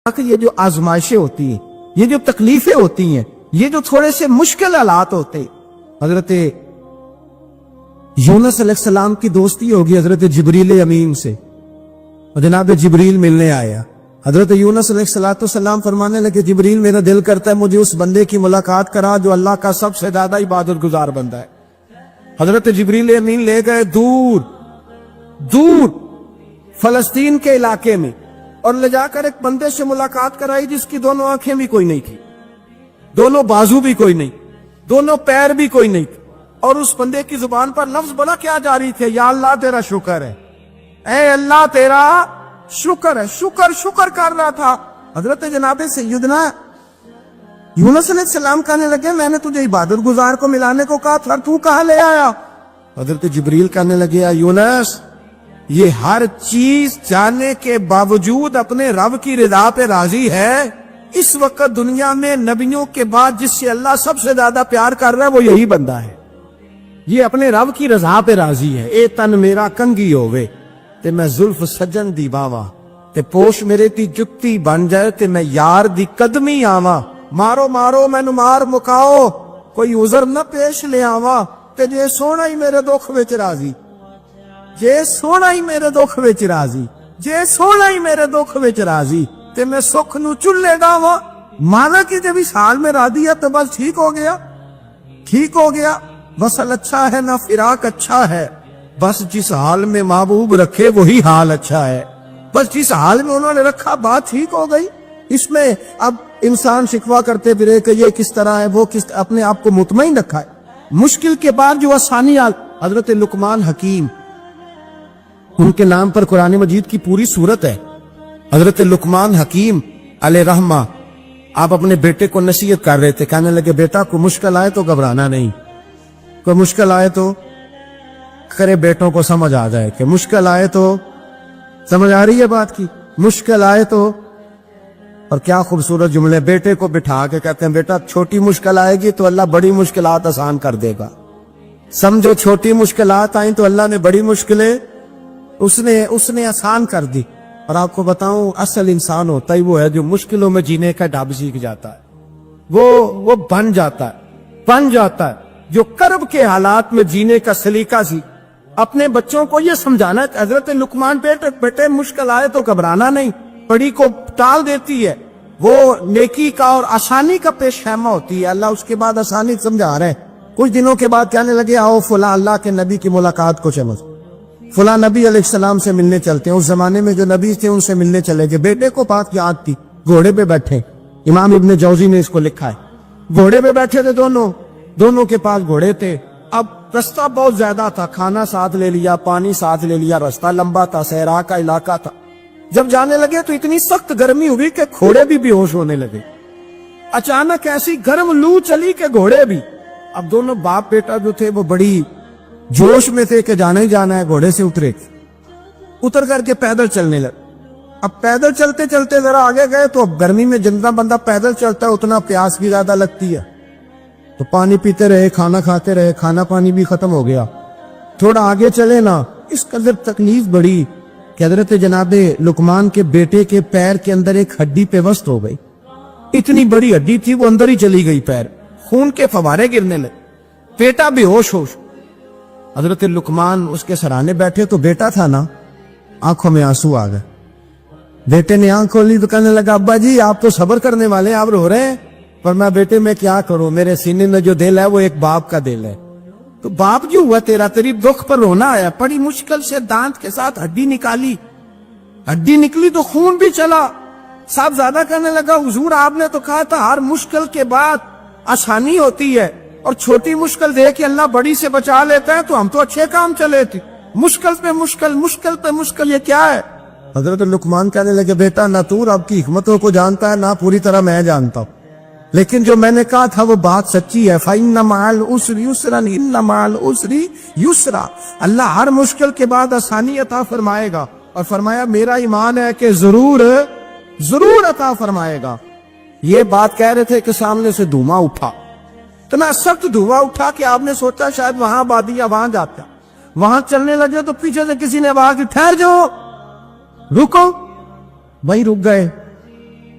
کہ یہ جو آزمائشیں ہوتی ہیں، یہ جو تکلیفیں ہوتی ہیں، یہ جو تھوڑے سے مشکل حالات ہوتے ہیں، حضرت یونس علیہ السلام کی دوستی ہوگی حضرت جبریل امین سے، اور جناب جبریل ملنے آیا۔ حضرت یونس علیہ السلام فرمانے لگے جبریل میرا دل کرتا ہے مجھے اس بندے کی ملاقات کرا جو اللہ کا سب سے زیادہ عبادت گزار بندہ ہے۔ حضرت جبریل امین لے گئے دور دور فلسطین کے علاقے میں، اور لے جا کر ایک بندے سے ملاقات کرائی جس کی دونوں آنکھیں بھی کوئی نہیں تھی، دونوں بازو بھی کوئی نہیں، دونوں پیر بھی کوئی نہیں، اور اس بندے کی زبان پر لفظ بڑا کیا جاری تھے، یا اللہ تیرا شکر ہے، اے اللہ تیرا شکر ہے، شکر کر رہا تھا۔ حضرت جناب سیدنا یونس علیہ السلام کہنے لگے میں نے تجھے عبادت گزار کو ملانے کو کہا تھا، تو کہاں لے آیا؟ حضرت جبریل کہنے لگے یونس یہ ہر چیز جانے کے باوجود اپنے رب کی رضا پہ راضی ہے۔ اس وقت دنیا میں نبیوں کے بعد جس سے اللہ سب سے زیادہ پیار کر رہا ہے وہ یہی بندہ ہے، یہ اپنے رب کی رضا پہ راضی ہے۔ اے تن میرا کنگی ہووے تے میں زلف سجن دی باواں، تے پوش میرے تی جتی بن جائے تے میں یار دی قدمی آواں، مارو مارو مینو مار مکاؤ کوئی عذر نہ پیش لے آواں، تے جے سونا ہی میرے دکھ وچ راضی، جے سونا ہی میرے دکھ وچ راضی، جے سونا ہی میرے دکھ وچ راضی تے میں سکھ نو چلے گاواں۔ مانا کہ جب اس حال میں راضی ہے تو بس ٹھیک ہو گیا، ٹھیک ہو گیا۔ وصل اچھا ہے نہ فراق اچھا ہے، بس جس حال میں محبوب رکھے وہی حال اچھا ہے، بس جس حال میں انہوں نے رکھا بات ٹھیک ہو گئی۔ اس میں اب انسان شکوہ کرتے پھرے کہ یہ کس طرح ہے وہ کس، اپنے آپ کو مطمئن رکھا ہے۔ مشکل کے بعد جو آسانی حضرت لقمان حکیم، ان کے نام پر قرآن مجید کی پوری سورت ہے۔ حضرت لقمان حکیم علیہ رحمہ آپ اپنے بیٹے کو نصیحت کر رہے تھے، کہنے لگے بیٹا کو مشکل آئے تو گھبرانا نہیں، کوئی مشکل آئے تو کرے بیٹوں کو سمجھ آ جائے کہ مشکل آئے تو، سمجھ آ رہی ہے بات کی، مشکل آئے تو۔ اور کیا خوبصورت جملے، بیٹے کو بٹھا کے کہتے ہیں بیٹا چھوٹی مشکل آئے گی تو اللہ بڑی مشکلات آسان کر دے گا، سمجھو چھوٹی مشکلات آئیں تو اللہ نے بڑی مشکلیں اس نے آسان کر دی۔ اور آپ کو بتاؤں اصل انسان ہوتا ہی وہ ہے جو مشکلوں میں جینے کا ڈھب سیکھ جاتا ہے، وہ بن جاتا ہے جو کرب کے حالات میں جینے کا سلیقہ سی۔ اپنے بچوں کو یہ سمجھانا ہے، حضرت لقمان بیٹے مشکل آئے تو گھبرانا نہیں، بڑی کو ٹال دیتی ہے، وہ نیکی کا اور آسانی کا پیش خیمہ ہوتی ہے۔ اللہ اس کے بعد آسانی سمجھا رہے ہیں۔ کچھ دنوں کے بعد کہنے لگے آؤ فلاں اللہ کے نبی کی ملاقات کو سمجھ، فلاں نبی علیہ السلام سے ملنے چلتے ہیں۔ اس زمانے میں جو نبی تھے ان سے ملنے چلے گئے، بیٹے کو بات یاد تھی، گھوڑے پہ بیٹھے، امام ابن جوزی نے اس کو لکھا ہے، گھوڑے پہ بیٹھے تھے دونوں کے پاس گھوڑے تھے۔ اب رستہ بہت زیادہ تھا، کھانا ساتھ لے لیا، پانی ساتھ لے لیا، رستہ لمبا تھا، صحرا کا علاقہ تھا۔ جب جانے لگے تو اتنی سخت گرمی ہوئی کہ گھوڑے بھی بے ہوش ہونے لگے، اچانک ایسی گرم لو چلی کہ گھوڑے بھی۔ اب دونوں باپ بیٹا جو تھے وہ بڑی جوش میں تھے کہ جانا ہی جانا ہے، گھوڑے سے اتر کر کے پیدل چلنے لگے۔ اب پیدل چلتے چلتے ذرا آگے گئے تو اب گرمی میں جتنا بندہ پیدل چلتا ہے اتنا پیاس بھی زیادہ لگتی ہے، تو پانی پیتے رہے، کھانا کھاتے رہے، کھانا پانی بھی ختم ہو گیا۔ تھوڑا آگے چلے نا، اس قدر تکلیف بڑی کہ حضرت جناب لقمان کے بیٹے کے پیر کے اندر ایک ہڈی پیوست ہو گئی، اتنی بڑی ہڈی تھی وہ اندر ہی چلی گئی، پیر خون کے فوارے گرنے لگے، بیٹا بے ہوش۔ حضرت لقمان اس کے سرانے بیٹھے تو بیٹا تھا نا، آنکھوں میں آنسو آ گئے۔ بیٹے نے آنکھ کھولی تو کہنے لگا ابا جی آپ تو صبر کرنے والے ہیں، آپ رو رہے ہیں۔ پر میں بیٹے میں کیا کروں، میرے سینے میں جو دل ہے وہ ایک باپ کا دل ہے۔ تو باپ جو ہوا تیری دکھ پر رونا آیا، بڑی مشکل سے دانت کے ساتھ ہڈی نکالی، ہڈی نکلی تو خون بھی چلا۔ صاحب زیادہ کہنے لگا حضور آپ نے تو کہا تھا ہر مشکل کے بعد آسانی ہوتی ہے، اور چھوٹی مشکل دے کے اللہ بڑی سے بچا لیتا ہے، تو ہم تو اچھے کام چلے تھے، مشکل پہ مشکل، مشکل پہ مشکل، یہ کیا ہے؟ حضرت لقمان کہنے لگے بیٹا نہ تو رب کی حکمتوں کو جانتا ہے نہ پوری طرح میں جانتا ہوں، لیکن جو میں نے کہا تھا وہ بات سچی ہے۔ فَإِنَّ مَعَ الْعُسْرِ يُسْرًا إِنَّ مَعَ الْعُسْرِ يُسْرًا، اللہ ہر مشکل کے بعد آسانی عطا فرمائے گا، اور فرمایا میرا ایمان ہے کہ ضرور عطا فرمائے گا۔ یہ بات کہہ رہے تھے کہ سامنے سے دھواں اٹھا، اتنا سخت دھواں اٹھا کہ آپ نے سوچا شاید وہاں آبادی ہے، وہاں جاتا، وہاں چلنے لگے تو پیچھے سے کسی نے آواز دی ٹھہر جاؤ، رکو، وہیں رک گئے۔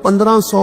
1500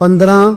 15,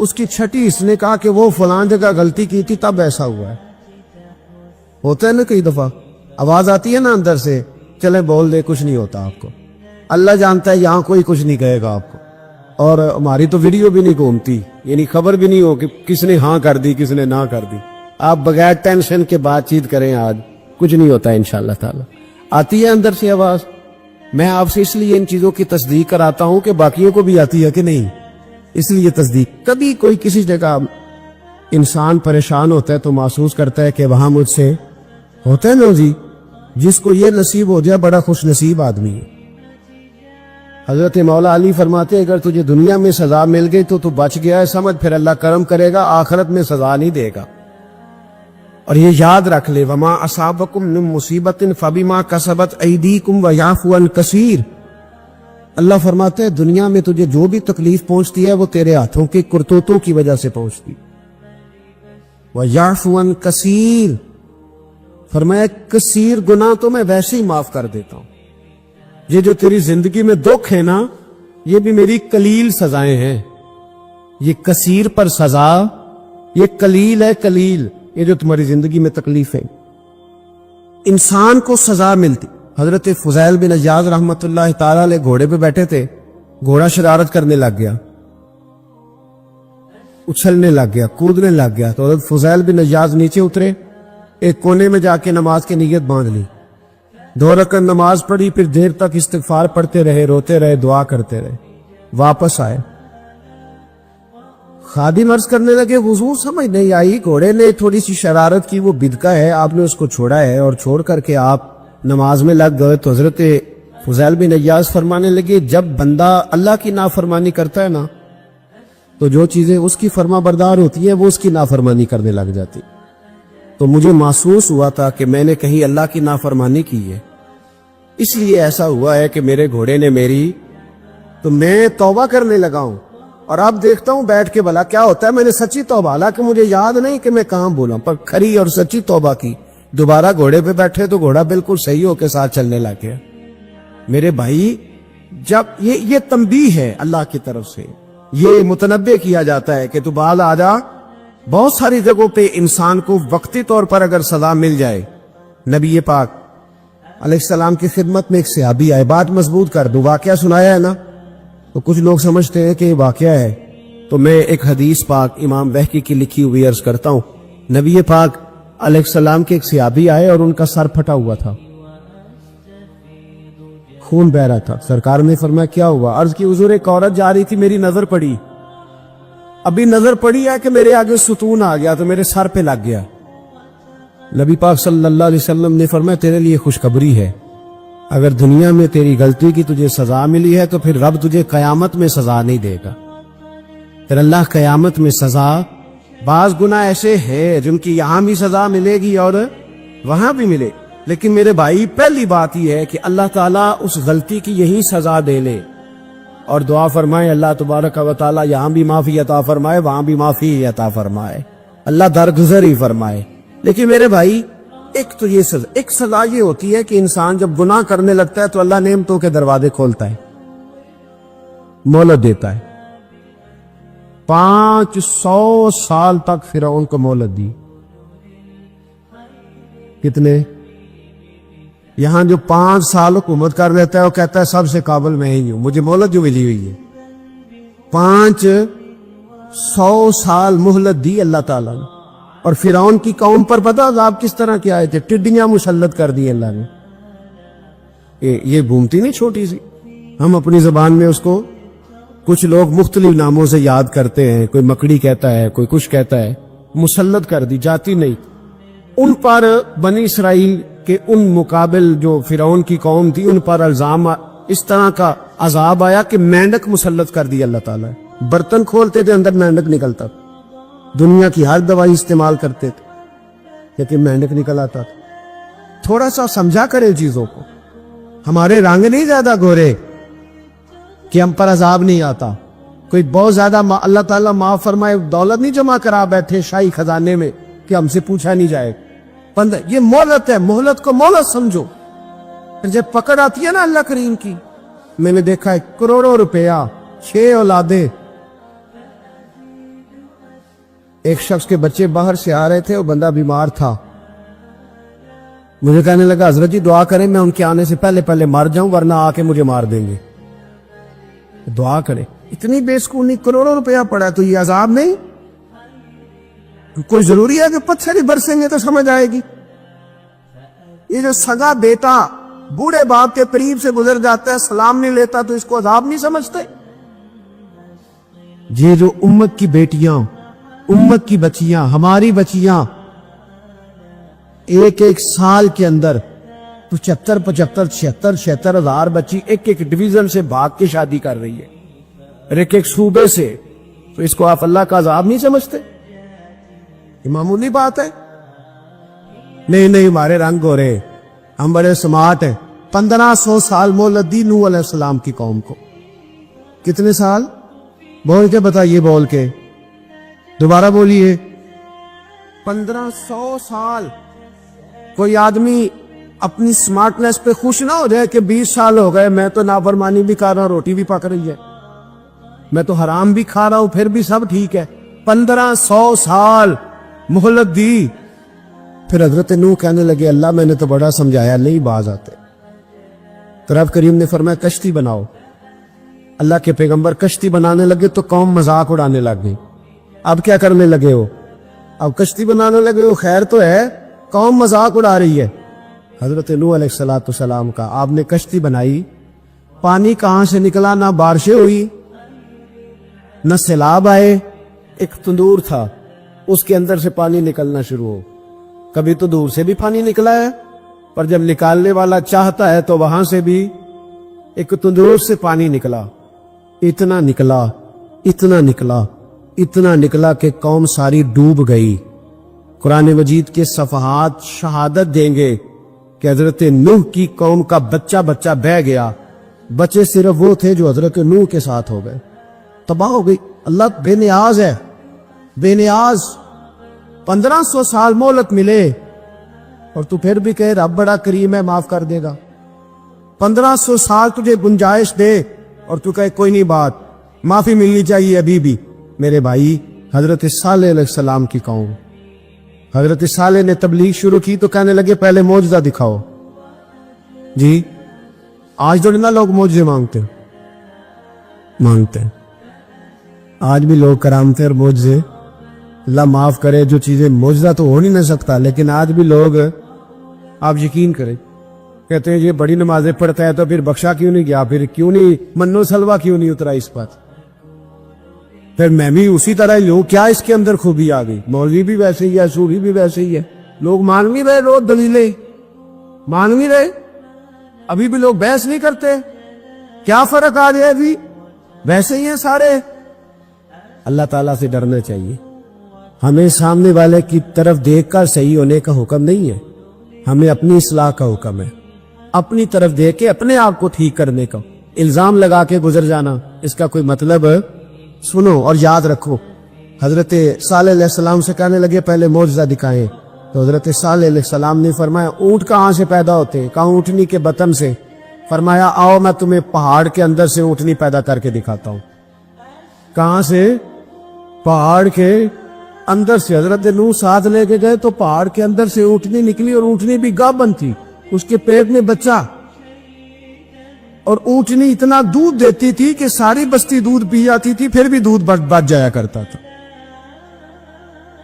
اس کی چھٹی اس نے کہا کہ وہ فلاں جگہ غلطی کی تھی تب ایسا ہوا ہے. ہوتا ہے نا کئی دفعہ آواز آتی ہے نا اندر سے, چلے بول دے کچھ نہیں ہوتا آپ کو. اللہ جانتا ہے یہاں کوئی کچھ نہیں کہے گا آپ کو, اور ہماری تو ویڈیو بھی نہیں گھومتی, یعنی خبر بھی نہیں ہو کہ کس نے ہاں کر دی کس نے نہ کر دی. آپ بغیر ٹینشن کے بات چیت کریں, آج کچھ نہیں ہوتا انشاءاللہ تعالی. آتی ہے اندر سے آواز. میں آپ سے اس لیے ان چیزوں کی تصدیق کراتا ہوں کہ باقیوں کو بھی آتی ہے کہ نہیں, اس لیے تصدیق. کبھی کوئی کسی جگہ انسان پریشان ہوتا ہے تو محسوس کرتا ہے کہ وہاں مجھ سے ہوتا ہے نا جی, جس کو یہ نصیب ہو جائے بڑا خوش نصیب آدمی ہے. حضرت مولا علی فرماتے ہیں اگر تجھے دنیا میں سزا مل گئی تو بچ گیا ہے, سمجھ پھر اللہ کرم کرے گا, آخرت میں سزا نہیں دے گا. اور یہ یاد رکھ لے, وما اصابکم من مصیبت فبما کسبت ایدیکم ویعفو عن کثیر. اللہ فرماتے ہیں دنیا میں تجھے جو بھی تکلیف پہنچتی ہے وہ تیرے ہاتھوں کے کرتوتوں کی وجہ سے پہنچتی. ویعفو عن کثیر, فرمایا کثیر گناہ تو میں ویسے ہی معاف کر دیتا ہوں. یہ جو تیری زندگی میں دکھ ہے نا, یہ بھی میری قلیل سزائیں ہیں. یہ کثیر پر سزا, یہ قلیل ہے قلیل. یہ جو تمہاری زندگی میں تکلیف ہے, انسان کو سزا ملتی. حضرت فضیل بن عیاض رحمت اللہ تعالی علیہ گھوڑے پہ بیٹھے تھے, گھوڑا شرارت کرنے لگ گیا, اچھلنے لگ گیا, کودنے لگ گیا. تو حضرت فضیل بن عیاض نیچے اترے, ایک کونے میں جا کے نماز کی نیت باندھ لی, 2 رکعت نماز پڑھی, پھر دیر تک استغفار پڑھتے رہے, روتے رہے, دعا کرتے رہے. واپس آئے, خادم عرض کرنے لگے حضور سمجھ نہیں آئی, گھوڑے نے تھوڑی سی شرارت کی, وہ بدکا ہے, آپ نے اس کو چھوڑا ہے اور چھوڑ کر کے آپ نماز میں لگ گئے. تو حضرت فضیل بن عیاض فرمانے لگے جب بندہ اللہ کی نافرمانی کرتا ہے نا, تو جو چیزیں اس کی فرما بردار ہوتی ہیں وہ اس کی نافرمانی کرنے لگ جاتی. تو مجھے محسوس ہوا تھا کہ میں نے کہیں اللہ کی نافرمانی کی ہے, اس لیے ایسا ہوا ہے کہ میرے گھوڑے نے میری, تو میں توبہ کرنے لگا ہوں. اور اب دیکھتا ہوں بیٹھ کے بھلا کیا ہوتا ہے. میں نے سچی توبہ, حالانکہ مجھے یاد نہیں کہ میں کہاں بولا, پر کھری اور سچی توبہ کی. دوبارہ گھوڑے پہ بیٹھے تو گھوڑا بالکل صحیح ہو کے ساتھ چلنے لگ گیا. میرے بھائی, جب یہ تنبیہ ہے اللہ کی طرف سے, یہ متنبہ کیا جاتا ہے کہ تو بال آ جا. بہت ساری جگہوں پہ انسان کو وقتی طور پر اگر سزا مل جائے, نبی پاک علیہ السلام کی خدمت میں ایک صحابی آئے, بات مضبوط کر دو, واقعہ سنایا ہے نا, تو کچھ لوگ سمجھتے ہیں کہ یہ واقعہ ہے. تو میں ایک حدیث پاک امام بہقی کی لکھی ہوئی عرض کرتا ہوں. نبی پاک علیہ السلام کے ایک صحابی آئے اور ان کا سر پھٹا ہوا تھا, خون بہ رہا تھا. سرکار نے فرمایا کیا ہوا؟ عرض کی حضور ایک عورت جا رہی تھی, میری نظر پڑی, ابھی نظر پڑی ہے کہ میرے آگے ستون آ گیا تو میرے سر پہ لگ گیا. نبی پاک صلی اللہ علیہ وسلم نے فرمایا تیرے لیے خوشخبری ہے, اگر دنیا میں تیری غلطی کی تجھے سزا ملی ہے تو پھر رب تجھے قیامت میں سزا نہیں دے گا. پھر اللہ قیامت میں سزا, بعض گناہ ایسے ہیں جن کی یہاں بھی سزا ملے گی اور وہاں بھی ملے, لیکن میرے بھائی پہلی بات یہ ہے کہ اللہ تعالیٰ اس غلطی کی یہی سزا دے لے, اور دعا فرمائے اللہ تبارک و تعالیٰ یہاں بھی معافی عطا فرمائے, وہاں بھی معافی عطا فرمائے, اللہ درگزر ہی فرمائے. لیکن میرے بھائی ایک تو یہ سزا, ایک سزا یہ ہوتی ہے کہ انسان جب گناہ کرنے لگتا ہے تو اللہ نعمتوں کے دروازے کھولتا ہے, مہلت دیتا ہے. 500 سال تک فرعون کو مہلت دی. کتنے؟ یہاں جو 5 سال حکومت کر لیتا ہے وہ کہتا ہے سب سے قابل میں ہی ہوں, مجھے مہلت جو ملی ہوئی ہے. 500 سال مہلت دی اللہ تعالیٰ نے. اور فرعون کی قوم پر پتہ عذاب کس طرح کے آئے تھے؟ ٹڈیاں مسلط کر دی اللہ نے. یہ گھومتی نہیں چھوٹی سی, ہم اپنی زبان میں اس کو کچھ لوگ مختلف ناموں سے یاد کرتے ہیں, کوئی مکڑی کہتا ہے, کوئی کچھ کہتا ہے. مسلط کر دی, جاتی نہیں. ان پر بنی اسرائیل کے ان مقابل جو فرعون کی قوم تھی ان پر الزام اس طرح کا عذاب آیا کہ مینڈک مسلط کر دی اللہ تعالیٰ. برتن کھولتے تھے اندر مینڈک نکلتا تھا, دنیا کی ہر دوائی استعمال کرتے تھے لیکن مینڈک نکل آتا تھا. تھوڑا سا سمجھا کریں چیزوں کو. ہمارے رنگ نہیں زیادہ گورے کہ ہم پر عذاب نہیں آتا. کوئی بہت زیادہ اللہ تعالیٰ معاف فرمائے دولت نہیں جمع کرا بیٹھے شاہی خزانے میں کہ ہم سے پوچھا نہیں جائے. یہ مہلت ہے, مہلت کو مہلت سمجھو. جب پکڑ آتی ہے نا اللہ کریم کی, میں نے دیکھا ہے کروڑوں روپیہ, 6 اولادیں, ایک شخص کے بچے باہر سے آ رہے تھے، وہ بندہ بیمار تھا. مجھے کہنے لگا حضرت جی دعا کریں میں ان کے آنے سے پہلے پہلے مر جاؤں ورنہ آ کے مجھے مار دیں گے. دعا کریں. اتنی بے سکونی، کروڑوں روپیہ پڑا تو یہ عذاب نہیں؟ کوئی ضروری ہے کہ پتھر ہی برسیں گے تو سمجھ آئے گی؟ یہ جو سگا بیٹا بوڑھے باپ کے قریب سے گزر جاتا ہے، سلام نہیں لیتا، تو اس کو عذاب نہیں سمجھتے؟ یہ جو امت کی بیٹیاں، امت کی بچیاں، ہماری بچیاں ایک ایک سال کے اندر 75 ہزار بچی ایک ایک ڈویژن سے بھاگ کے شادی کر رہی ہے، اور ایک ایک صوبے سے، تو اس کو آپ اللہ کا عذاب نہیں سمجھتے؟ یہ معمولی بات ہے. نہیں ہمارے رنگ ہو رہے، ہم بڑے سمارٹ ہیں. 1500 سال مہلت دی نوح علیہ السلام کی قوم کو. کتنے سال؟ بول کے بتائیے، بول کے دوبارہ بولیے. 1500 سال. کوئی آدمی اپنی سمارٹنس پہ خوش نہ ہو جائے کہ 20 سال ہو گئے میں تو نافرمانی بھی کر رہا ہوں، روٹی بھی پک رہی ہے، میں تو حرام بھی کھا رہا ہوں، پھر بھی سب ٹھیک ہے. 1500 سال مہلت دی. پھر حضرت نوح کہنے لگے اللہ میں نے تو بڑا سمجھایا، نہیں باز آتے. تو رب کریم نے فرمایا کشتی بناؤ. اللہ کے پیغمبر کشتی بنانے لگے تو قوم مذاق اڑانے لگ گئی. اب کیا کرنے لگے ہو؟ اب کشتی بنانے لگے ہو، خیر تو ہے، قوم مذاق اڑا رہی ہے. حضرت نوح علیہ السلام کا آپ نے کشتی بنائی، پانی کہاں سے نکلا؟ نہ بارشیں ہوئی، نہ سیلاب آئے. ایک تندور تھا، اس کے اندر سے پانی نکلنا شروع ہو. کبھی تو دور سے بھی پانی نکلا ہے، پر جب نکالنے والا چاہتا ہے تو وہاں سے بھی ایک تندور سے پانی نکلا. اتنا نکلا، اتنا نکلا، اتنا نکلا کہ قوم ساری ڈوب گئی. قرآن مجید کے صفحات شہادت دیں گے کہ حضرت نوح کی قوم کا بچہ بچہ بہہ گیا. بچے صرف وہ تھے جو حضرت نوح کے ساتھ ہو گئے، تباہ ہو گئی. اللہ بے نیاز ہے، بے نیاز. 1500 سال مہلت ملے اور تو پھر بھی کہے رب بڑا کریم ہے، معاف کر دے گا. 1500 سال تجھے گنجائش دے اور تو کہے کوئی نہیں، بات معافی ملنی چاہیے ابھی بھی. میرے بھائی، حضرت صالح علیہ السلام کی قوم، حضرت صالح نے تبلیغ شروع کی تو کہنے لگے پہلے معجزہ دکھاؤ. جی آج تو نہ لوگ معجزے مانگتے ہیں، آج بھی لوگ کرامتیں اور معجزے، اللہ معاف کرے، جو چیزیں معجزہ تو ہو نہیں نہ سکتا، لیکن آج بھی لوگ، آپ یقین کریں، کہتے ہیں یہ بڑی نمازیں پڑھتا ہے تو پھر بخشا کیوں نہیں گیا، پھر کیوں نہیں منو سلوا کیوں نہیں اترا اس پر، پھر میں بھی اسی طرح ہی ہوں، کیا اس کے اندر خوبی آ گئی؟ مولوی بھی ویسے ہی ہے، سوری بھی ویسے ہی ہے. لوگ مان بھی رہے، روز دلیلیں مان بھی رہے، ابھی بھی لوگ بحث نہیں کرتے. کیا فرق آ جائے؟ ابھی ویسے ہی ہیں سارے. اللہ تعالیٰ سے ڈرنا چاہیے. ہمیں سامنے والے کی طرف دیکھ کر صحیح ہونے کا حکم نہیں ہے، ہمیں اپنی اصلاح کا حکم ہے. اپنی طرف دیکھ کے اپنے آپ کو ٹھیک کرنے کا. الزام لگا کے گزر جانا، اس کا کوئی مطلب؟ سنو اور یاد رکھو. حضرت صالح علیہ السلام سے کہنے لگے پہلے معجزہ دکھائیں، تو حضرت صالح علیہ السلام نے فرمایا اونٹ کہاں سے پیدا ہوتے؟ کہا اونٹنی کے بطن سے. فرمایا آؤ میں تمہیں پہاڑ کے اندر سے اونٹنی پیدا کر کے دکھاتا ہوں. کہاں سے؟ پہاڑ کے اندر سے. حضرت نوح ساتھ لے کے گئے تو پہاڑ کے اندر سے اونٹنی نکلی، اور اونٹنی بھی گابن تھی، اس کے پیٹ میں بچہ. اور اونٹنی اتنا دودھ دیتی تھی کہ ساری بستی دودھ پی جاتی تھی، پھر بھی دودھ بچ جایا کرتا تھا.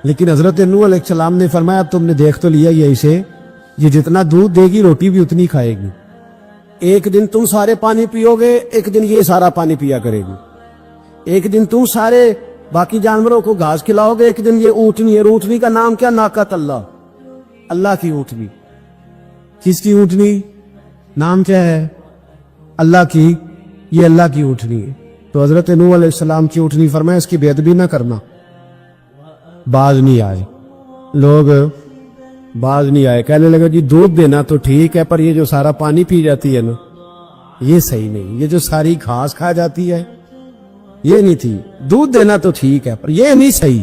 لیکن حضرت نوح علیہ السلام نے فرمایا تم نے دیکھ تو لیا یہ اسے، یہ جتنا دودھ دے گی روٹی بھی اتنی کھائے گی. ایک دن تم سارے پانی پیو گے، ایک دن یہ سارا پانی پیا کرے گی. ایک دن تم سارے باقی جانوروں کو گھاس کھلاؤ گے، ایک دن یہ اونٹنی ہے. اونٹنی کا نام کیا؟ ناقۃ اللہ، اللہ کی اونٹنی. کس کی اونٹنی؟ نام کیا ہے؟ اللہ کی. یہ اللہ کی اونٹنی ہے. تو حضرت نوح علیہ السلام کی اونٹنی. فرمایا اس کی بے ادبی نہ کرنا. باز نہیں آئے لوگ، باز نہیں آئے. کہنے لگا جی دودھ دینا تو ٹھیک ہے، پر یہ جو سارا پانی پی جاتی ہے نا، یہ صحیح نہیں. یہ جو ساری گھاس کھا جاتی ہے یہ نہیں تھی. دودھ دینا تو ٹھیک ہے پر یہ نہیں صحیح.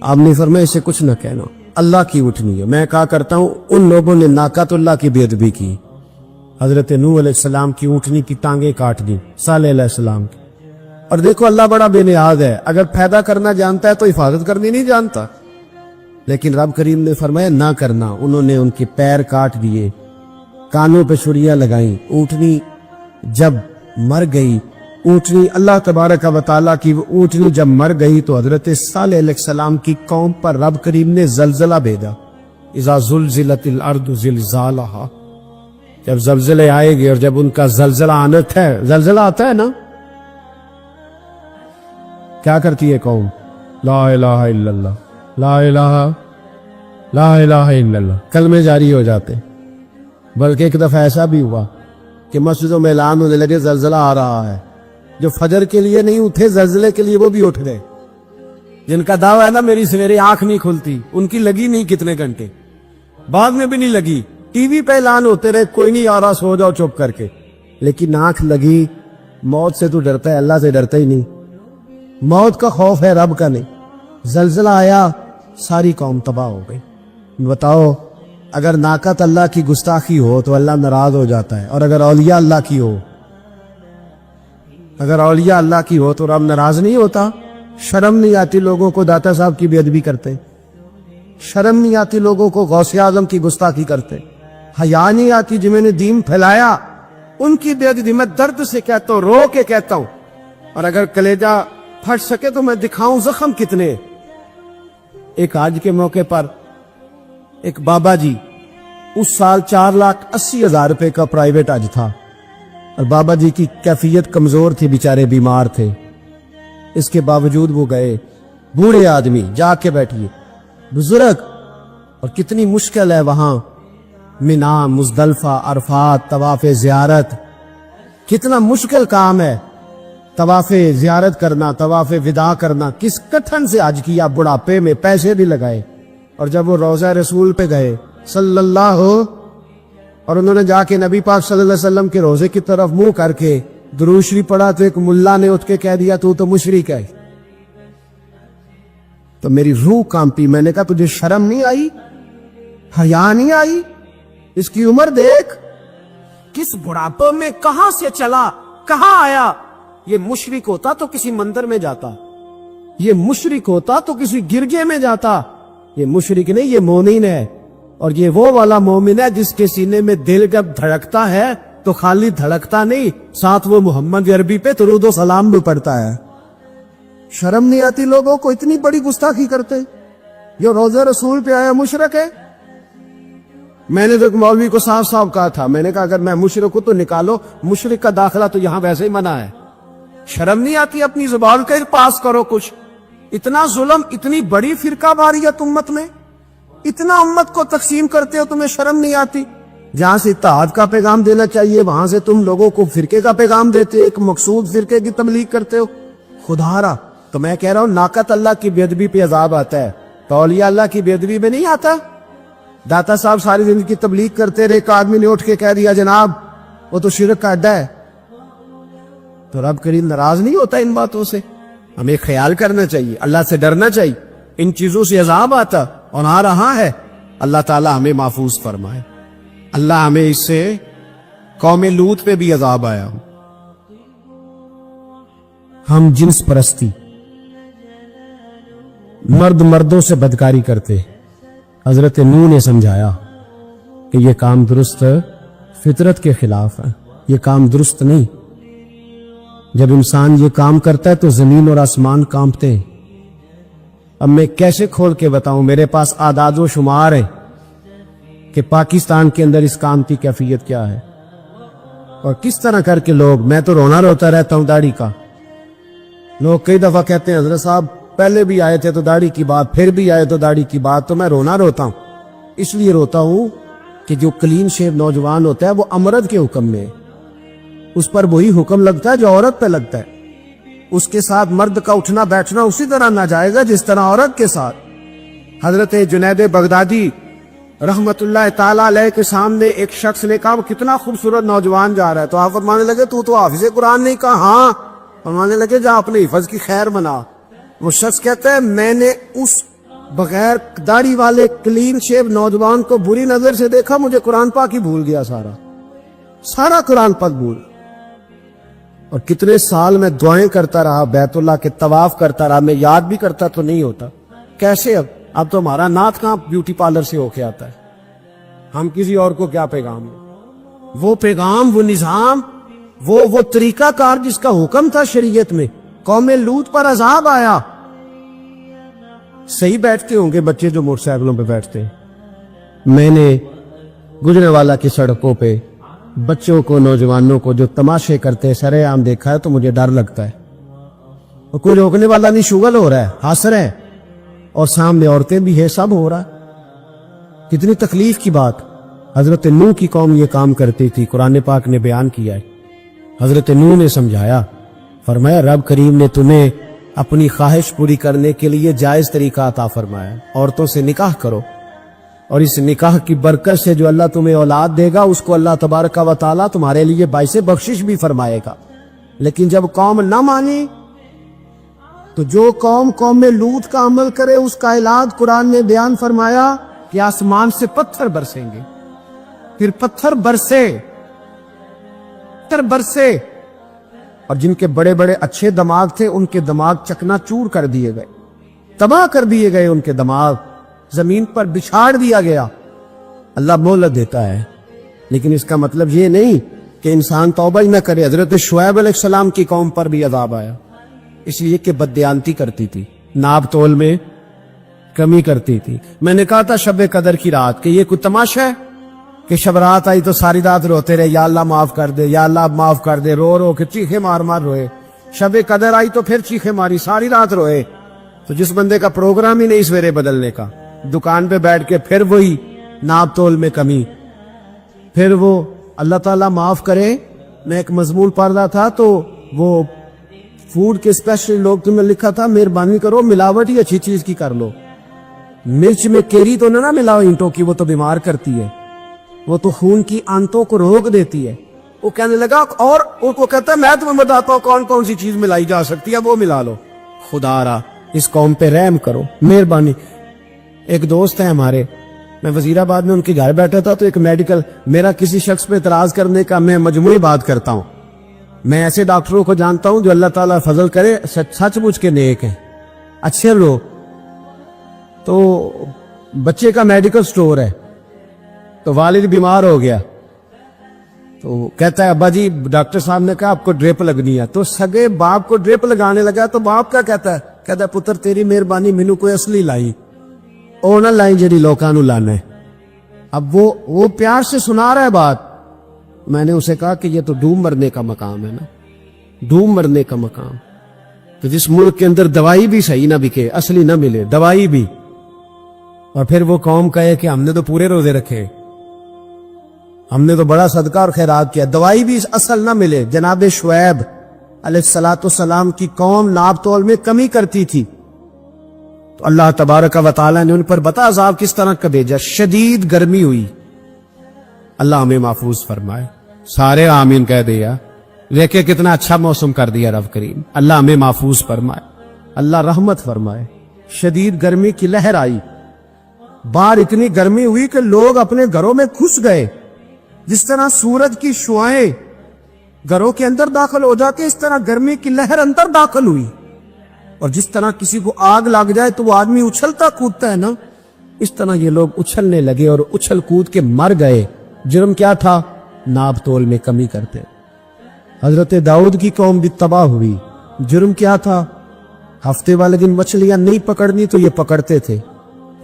آپ نے فرمایا اسے کچھ نہ کہنا، اللہ کی اونٹنی ہے. میں کہا کرتا ہوں ان لوگوں نے ناقۃ اللہ کی بے ادبی کی. حضرت نوح علیہ السلام کی اونٹنی کی ٹانگیں کاٹ دی، صالح علیہ السلام کی. اور دیکھو اللہ بڑا بے نیاز ہے، اگر پیدا کرنا جانتا ہے تو حفاظت کرنی نہیں جانتا؟ لیکن رب کریم نے فرمایا نہ کرنا، انہوں نے ان کے پیر کاٹ دیے، کانوں پہ چھریاں لگائیں، اونٹنی جب مر گئی، اونٹنی اللہ تبارک و تعالیٰ کی وہ اونٹنی جب مر گئی تو حضرت صالح علیہ السلام کی قوم پر رب کریم نے زلزلہ بھیجا، اذا زلزلت الارض زلزالہا، جب زلزلے آئے گے اور جب ان کا زلزلہ آنت ہے، زلزلہ آتا ہے نا، کیا کرتی ہے قوم؟ لا الہ الا اللہ، لا الہ الا اللہ، کلمے جاری ہو جاتے۔ بلکہ ایک دفعہ ایسا بھی ہوا کہ مسجدوں میں اعلان ہونے لگے زلزلہ آ رہا ہے، جو فجر کے لیے نہیں اٹھے زلزلے کے لیے وہ بھی اٹھ گئے، جن کا دعویٰ ہے نا میری سویرے آنکھ نہیں کھلتی، ان کی لگی نہیں کتنے گھنٹے، بعد میں بھی نہیں لگی، ٹی وی پہ اعلان ہوتے رہے کوئی نہیں آ رہا سو جاؤ چپ کر کے، لیکن آنکھ لگی۔ موت سے تو ڈرتا ہے، اللہ سے ڈرتا ہی نہیں، موت کا خوف ہے رب کا نہیں۔ زلزلہ آیا ساری قوم تباہ ہو گئی۔ بتاؤ اگر ناقت اللہ کی گستاخی ہو تو اللہ ناراض ہو جاتا ہے، اور اگر اولیاء اللہ کی ہو، اگر اولیاء اللہ کی ہو تو رب ناراض نہیں ہوتا؟ شرم نہیں آتی لوگوں کو داتا صاحب کی بے ادبی کرتے، شرم نہیں آتی لوگوں کو غوث اعظم کی گستاخی کرتے، حیا نہیں آتی جنہوں نے دین پھیلایا ان کی بے ادبی؟ میں درد سے کہتا ہوں، رو کے کہتا ہوں، اور اگر کلیجہ پھٹ سکے تو میں دکھاؤں زخم کتنے۔ ایک حج کے موقع پر ایک بابا جی، اس سال 4,80,000 روپے کا پرائیویٹ حج تھا، اور بابا جی کی کیفیت کمزور تھی، بیچارے بیمار تھے، اس کے باوجود وہ گئے۔ بوڑھے آدمی، جا کے بیٹھیے، بزرگ، اور کتنی مشکل ہے وہاں منا، مزدلفہ، عرفات، طواف زیارت، کتنا مشکل کام ہے طواف زیارت کرنا، طواف وداع کرنا، کس کٹھن سے حج کیا، بڑھاپے میں پیسے بھی لگائے، اور جب وہ روضہ رسول پہ گئے صلی اللہ، اور انہوں نے جا کے نبی پاک صلی اللہ علیہ وسلم کے روزے کی طرف منہ کر کے درود شریف پڑھا تو ایک ملا نے اٹھ کے کہہ دیا تو مشرک ہے۔ تو میری روح کانپی، میں نے کہا تجھے شرم نہیں آئی، حیا نہیں آئی؟ اس کی عمر دیکھ، کس بڑھاپے میں کہاں سے چلا کہاں آیا۔ یہ مشرک ہوتا تو کسی مندر میں جاتا، یہ مشرک ہوتا تو کسی گرجے میں جاتا، یہ مشرک نہیں، یہ مومن ہے، اور یہ وہ والا مومن ہے جس کے سینے میں دل جب دھڑکتا ہے تو خالی دھڑکتا نہیں، ساتھ وہ محمد عربی پہ درود و سلام بھی پڑھتا ہے۔ شرم نہیں آتی لوگوں کو؟ اتنی بڑی گستاخی کرتے، جو روزہ رسول پہ آیا مشرک ہے۔ میں نے تو ایک مولوی کو صاف صاف کہا تھا، میں نے کہا اگر میں مشرک ہوں تو نکالو، مشرک کا داخلہ تو یہاں ویسے ہی منع ہے۔ شرم نہیں آتی؟ اپنی زبان کا پاس کرو کچھ۔ اتنا ظلم، اتنی بڑی فرقہ واریت امت میں، اتنا امت کو تقسیم کرتے ہو، تمہیں شرم نہیں آتی؟ جہاں سے اتحاد کا پیغام دینا چاہیے وہاں سے تم لوگوں کو فرقے کا پیغام دیتے، ایک مقصود فرقے کی تبلیغ کرتے ہو۔ خدا را، تو میں کہہ رہا ہوں ناقت اللہ کی بے ادبی پہ عذاب آتا ہے، تو اولیاء اللہ کی بے ادبی پہ نہیں آتا؟ داتا صاحب ساری زندگی تبلیغ کرتے رہے، ایک آدمی نے اٹھ کے کہہ دیا جناب وہ تو شرک کا اڈا ہے، تو رب کریم ناراض نہیں ہوتا ان باتوں سے؟ ہمیں خیال کرنا چاہیے، اللہ سے ڈرنا چاہیے، ان چیزوں سے عذاب آتا اور آ رہا ہے، اللہ تعالی ہمیں محفوظ فرمائے۔ اللہ ہمیں اس سے قوم لوط پہ بھی عذاب آیا۔ ہم جنس پرستی، مرد مردوں سے بدکاری کرتے، حضرت نوح نے سمجھایا کہ یہ کام درست فطرت کے خلاف ہے، یہ کام درست نہیں۔ جب انسان یہ کام کرتا ہے تو زمین اور آسمان کانپتے ہیں۔ اب میں کیسے کھول کے بتاؤں، میرے پاس اعداد و شمار ہے کہ پاکستان کے اندر اس کام کی کیفیت کیا ہے، اور کس طرح کر کے لوگ، میں تو رونا روتا رہتا ہوں داڑھی کا۔ لوگ کئی دفعہ کہتے ہیں حضرت صاحب پہلے بھی آئے تھے تو داڑھی کی بات، پھر بھی آئے تو داڑھی کی بات، تو میں رونا روتا ہوں۔ اس لیے روتا ہوں کہ جو کلین شیو نوجوان ہوتا ہے وہ امرد کے حکم میں ہے، اس پر وہی حکم لگتا ہے جو عورت پہ لگتا ہے، اس کے ساتھ مرد کا اٹھنا بیٹھنا اسی طرح ناجائز ہے جس طرح عورت کے ساتھ۔ حضرت جنید بغدادی رحمت اللہ تعالی علیہ کے سامنے ایک شخص نے کہا وہ کتنا خوبصورت نوجوان جا رہا ہے، تو آپ فرمانے لگے تو حافظ قرآن نہیں؟ کہا ہاں۔ فرمانے لگے جا اپنے حفظ کی خیر منا۔ وہ شخص کہتا ہے میں نے اس بغیر داڑھی والے کلین شیو نوجوان کو بری نظر سے دیکھا، مجھے قرآن پاک ہی بھول گیا، سارا قرآن پاک بھول۔ اور کتنے سال میں دعائیں کرتا رہا, بیت اللہ کے طواف کرتا رہا, میں یاد بھی کرتا تو نہیں ہوتا. کیسے اب تو ہمارا نعت کہاں بیوٹی پارلر سے ہو کے آتا ہے, ہم کسی اور کو کیا پیغام دیں. وہ پیغام, وہ نظام, وہ طریقہ کار جس کا حکم تھا شریعت میں. قوم لوط پر عذاب آیا. صحیح بیٹھتے ہوں گے بچے جو موٹر سائیکلوں پہ بیٹھتے ہیں. میں نے گجرے والا کی سڑکوں پہ بچوں کو, نوجوانوں کو جو تماشے کرتے سرے عام دیکھا ہے تو مجھے ڈر لگتا ہے. اور کوئی روکنے والا نہیں, شغل ہو رہا ہے, ہنس رہے ہیں, اور سامنے عورتیں بھی ہے, سب ہو رہا ہے. کتنی تکلیف کی بات. حضرت نوح کی قوم یہ کام کرتی تھی, قرآن پاک نے بیان کیا ہے. حضرت نوح نے سمجھایا, فرمایا رب کریم نے تمہیں اپنی خواہش پوری کرنے کے لیے جائز طریقہ عطا فرمایا, عورتوں سے نکاح کرو, اور اس نکاح کی برکت سے جو اللہ تمہیں اولاد دے گا اس کو اللہ تبارک و تعالیٰ تمہارے لیے باعث بخشش بھی فرمائے گا. لیکن جب قوم نہ مانی تو جو قوم لوط کا عمل کرے اس کا علاج قرآن نے بیان فرمایا کہ آسمان سے پتھر برسیں گے. پھر پتھر برسے, اور جن کے بڑے بڑے اچھے دماغ تھے ان کے دماغ چکنا چور کر دیے گئے, تباہ کر دیے گئے, ان کے دماغ زمین پر بچھاڑ دیا گیا. اللہ مہلت دیتا ہے, لیکن اس کا مطلب یہ نہیں کہ انسان توبہ ہی نہ کرے. حضرت شعیب علیہ السلام کی قوم پر بھی عذاب آیا, اس لیے کہ بددیانتی کرتی تھی, ناب تول میں کمی کرتی تھی. میں نے کہا تھا شب قدر کی رات کہ یہ کوئی تماشا ہے کہ شب رات آئی تو ساری رات روتے رہے, یا اللہ معاف کر دے, یا اللہ معاف کر دے, رو رو کے چیخے مار مار روئے. شب قدر آئی تو پھر چیخے ماری, ساری رات روئے. تو جس بندے کا پروگرام ہی نہیں سویرے بدلنے کا, دکان پہ بیٹھ کے پھر وہی ناپ تول میں کمی, پھر وہ اللہ تعالیٰ معاف کرے. میں ایک مضمون پڑھ رہا تھا تو وہ فوڈ کے اسپیشل لوگ میں لکھا تھا مہربانی کرو ملاوٹ ہی اچھی چیز کی کر لو, مرچ میں کیری تو نہ ملاؤ اینٹوں کی, وہ تو بیمار کرتی ہے, وہ تو خون کی آنتوں کو روک دیتی ہے. وہ کہنے لگا, اور وہ کہتا ہے میں تمہیں بتاتا ہوں کون کون سی چیز ملائی جا سکتی ہے, وہ ملا لو. خدا را اس قوم پہ رحم کرو, مہربانی. ایک دوست ہے ہمارے, میں وزیر آباد میں ان کے گھر بیٹھا تھا تو ایک میڈیکل, میرا کسی شخص پہ اعتراض کرنے کا میں مجموعی بات کرتا ہوں. میں ایسے ڈاکٹروں کو جانتا ہوں جو اللہ تعالیٰ فضل کرے سچ مچ کے نیک ہیں, اچھے لوگ. تو بچے کا میڈیکل سٹور ہے, تو والد بیمار ہو گیا, تو کہتا ہے ابا جی ڈاکٹر صاحب نے کہا آپ کو ڈرپ لگنی ہے. تو سگے باپ کو ڈرپ لگانے لگا تو باپ کیا کہتا ہے پتر تیری مہربانی مینوں کوئی اصلی لائی, او نہ لائی جڑی لوکاں نوں لانا ہے. اب وہ پیار سے سنا رہا ہے بات. میں نے اسے کہا کہ یہ تو ڈوب مرنے کا مقام ہے نا, ڈوب مرنے کا مقام. تو جس ملک کے اندر دوائی بھی صحیح نہ بکے, اصلی نہ ملے دوائی بھی, اور پھر وہ قوم کہے کہ ہم نے تو پورے روزے رکھے, ہم نے تو بڑا صدقہ اور خیرات کیا, دوائی بھی اصل نہ ملے. جناب شعیب علیہ السلام کی قوم ناب تول میں کمی کرتی تھی, تو اللہ تبارک و تعالیٰ نے ان پر بتا عذاب کس طرح کا بھیجا. شدید گرمی ہوئی, اللہ ہمیں محفوظ فرمائے. سارے آمین کہہ دیا. دیکھے کتنا اچھا موسم کر دیا رب کریم, اللہ ہمیں محفوظ فرمائے, اللہ رحمت فرمائے. شدید گرمی کی لہر آئی, باہر اتنی گرمی ہوئی کہ لوگ اپنے گھروں میں گھس گئے. جس طرح سورج کی شعائیں گھروں کے اندر داخل ہو جاتے, اس طرح گرمی کی لہر اندر داخل ہوئی. اور جس طرح کسی کو آگ لگ جائے تو وہ آدمی اچھلتا کودتا ہے نا, اس طرح یہ لوگ اچھلنے لگے اور اچھل کود کے مر گئے. جرم کیا تھا؟ ناب تول میں کمی کرتے. حضرت داؤد کی قوم بھی تباہ ہوئی. جرم کیا تھا؟ ہفتے والے دن مچھلیاں نہیں پکڑنی تو یہ پکڑتے تھے.